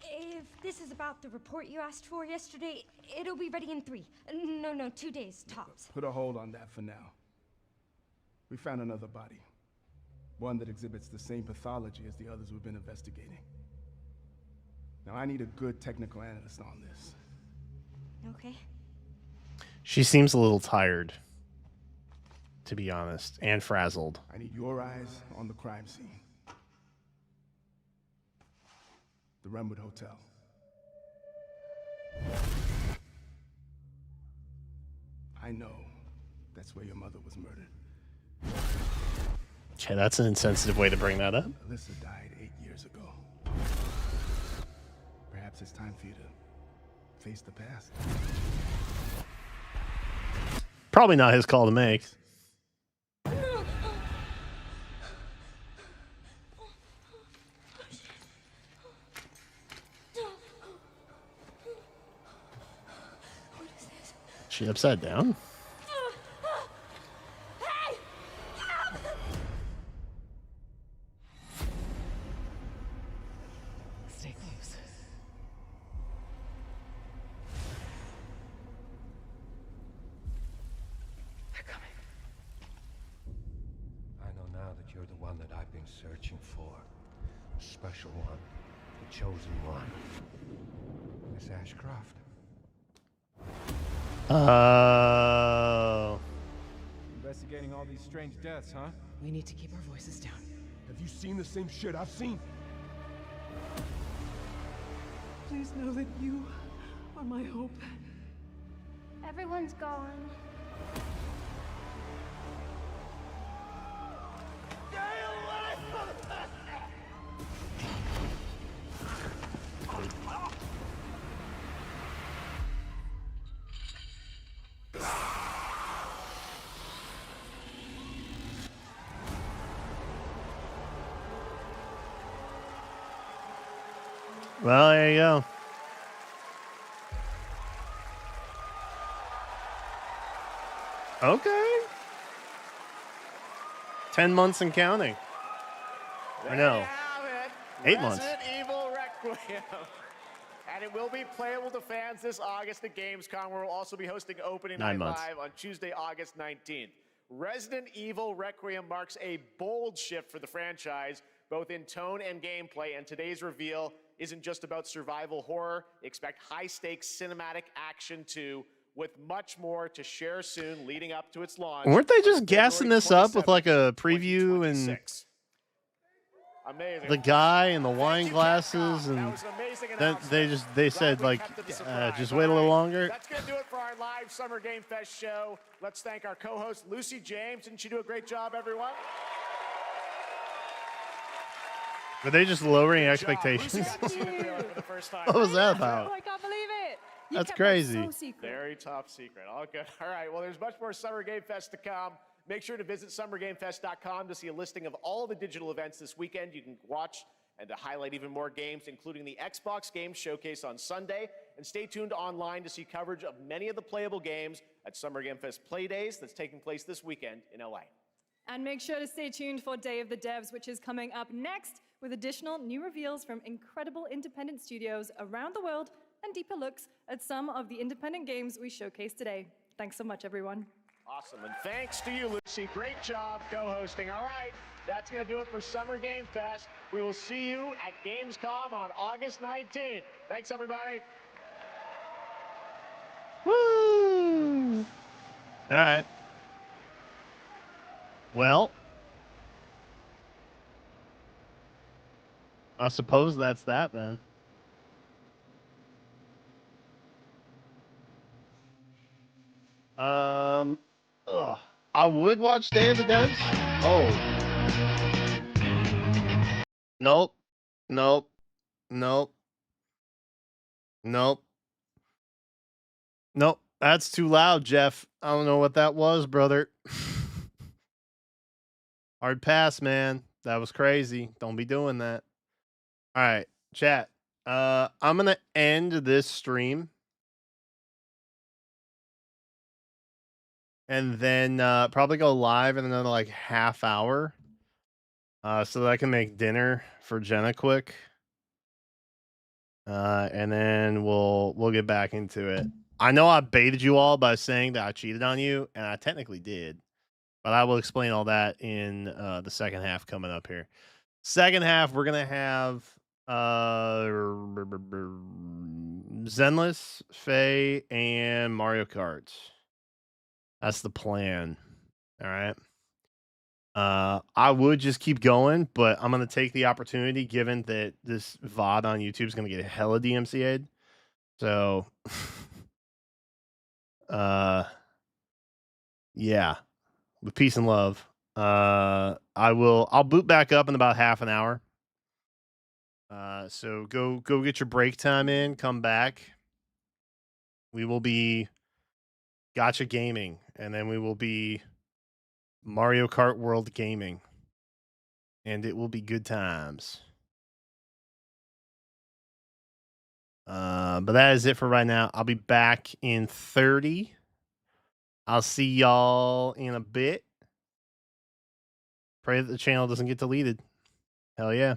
S10: If this is about the report you asked for yesterday, it'll be ready in 3. No, 2 days, tops.
S16: Put a hold on that for now. We found another body. One that exhibits the same pathology as the others we've been investigating. Now, I need a good technical analyst on this.
S10: Okay.
S2: She seems a little tired, to be honest, and frazzled.
S16: I need your eyes on the crime scene. The Renwood Hotel. I know that's where your mother was murdered.
S2: Okay, that's an insensitive way to bring that up.
S16: Alyssa died 8 years ago. Perhaps it's time for you to face the past.
S2: Probably not his call to make. She upside down?
S14: Stay close.
S20: They're coming. I know now that you're the one that I've been searching for. The special one. The chosen one. Miss Ashcroft.
S2: Oh.
S16: Investigating all these strange deaths, huh?
S14: We need to keep our voices down.
S16: Have you seen the same shit I've seen?
S14: Please know that you are my hope.
S10: Everyone's gone.
S2: Well, there you go. Okay. 10 months and counting. Or no.
S1: There you have it.
S2: 8 months.
S1: Resident Evil Requiem. And it will be playable to fans this August at Gamescom, where we'll also be hosting Opening
S2: 9
S1: Night
S2: months.
S1: Live on Tuesday, August 19th. Resident Evil Requiem marks a bold shift for the franchise, both in tone and gameplay, and today's reveal isn't just about survival horror. Expect high-stakes cinematic action too, with much more to share soon leading up to its launch.
S2: Weren't they just
S1: on
S2: gassing
S1: February
S2: this up with
S1: 27th,
S2: like a preview and
S1: 2026. Amazing.
S2: the guy and the wine glasses, and
S1: That was an amazing
S2: then
S1: announcement.
S2: they
S1: Glad
S2: said
S1: we
S2: like
S1: kept it a surprise.
S2: just
S1: All
S2: wait a little
S1: right,
S2: longer.
S1: That's gonna do it for our live Summer Game Fest show. Let's thank our co-host Lucy James. Didn't she do a great job, everyone?
S2: Were they just lowering
S1: Lucy
S2: expectations?
S1: got to see the trailer for the first time.
S2: What was that
S21: Oh,
S2: about?
S21: I can't believe it. You
S2: That's
S21: kept that
S2: crazy.
S21: so secret.
S1: Very top secret. All good. All right. Well, there's much more Summer Game Fest to come. Make sure to visit summergamefest.com to see a listing of all the digital events this weekend. You can watch and to highlight even more games, including the Xbox Games Showcase on Sunday. And stay tuned online to see coverage of many of the playable games at Summer Game Fest Play Days that's taking place this weekend in LA.
S21: And make sure to stay tuned for Day of the Devs, which is coming up next with additional new reveals from incredible independent studios around the world and deeper looks at some of the independent games we showcased today. Thanks so much, everyone.
S1: Awesome. And thanks to you, Lucy. Great job co-hosting. All right. That's going to do it for Summer Game Fest. We will see you at Gamescom on August 19th. Thanks, everybody.
S2: Woo! All right. Well, I suppose that's that then. I would watch Day of the Devs. Oh. Nope. Nope. Nope. Nope. Nope. That's too loud, Jeff. I don't know what that was, brother. Hard pass, man. That was crazy. Don't be doing that. All right, chat. I'm gonna end this stream. And then probably go live in another like half hour. So that I can make dinner for Jenna quick. And then we'll get back into it. I know I baited you all by saying that I cheated on you, and I technically did. But I will explain all that in the second half coming up here. Second half, we're gonna have Zenless, Faye, and Mario Kart. That's the plan. All right. I would just keep going, but I'm gonna take the opportunity, given that this VOD on YouTube is gonna get hella DMCA'd. So, yeah, with peace and love. I'll boot back up in about half an hour. So go get your break time in, come back. We will be Gotcha Gaming, and then we will be Mario Kart World Gaming. And it will be good times. But that is it for right now. I'll be back in 30. I'll see y'all in a bit. Pray that the channel doesn't get deleted. Hell yeah.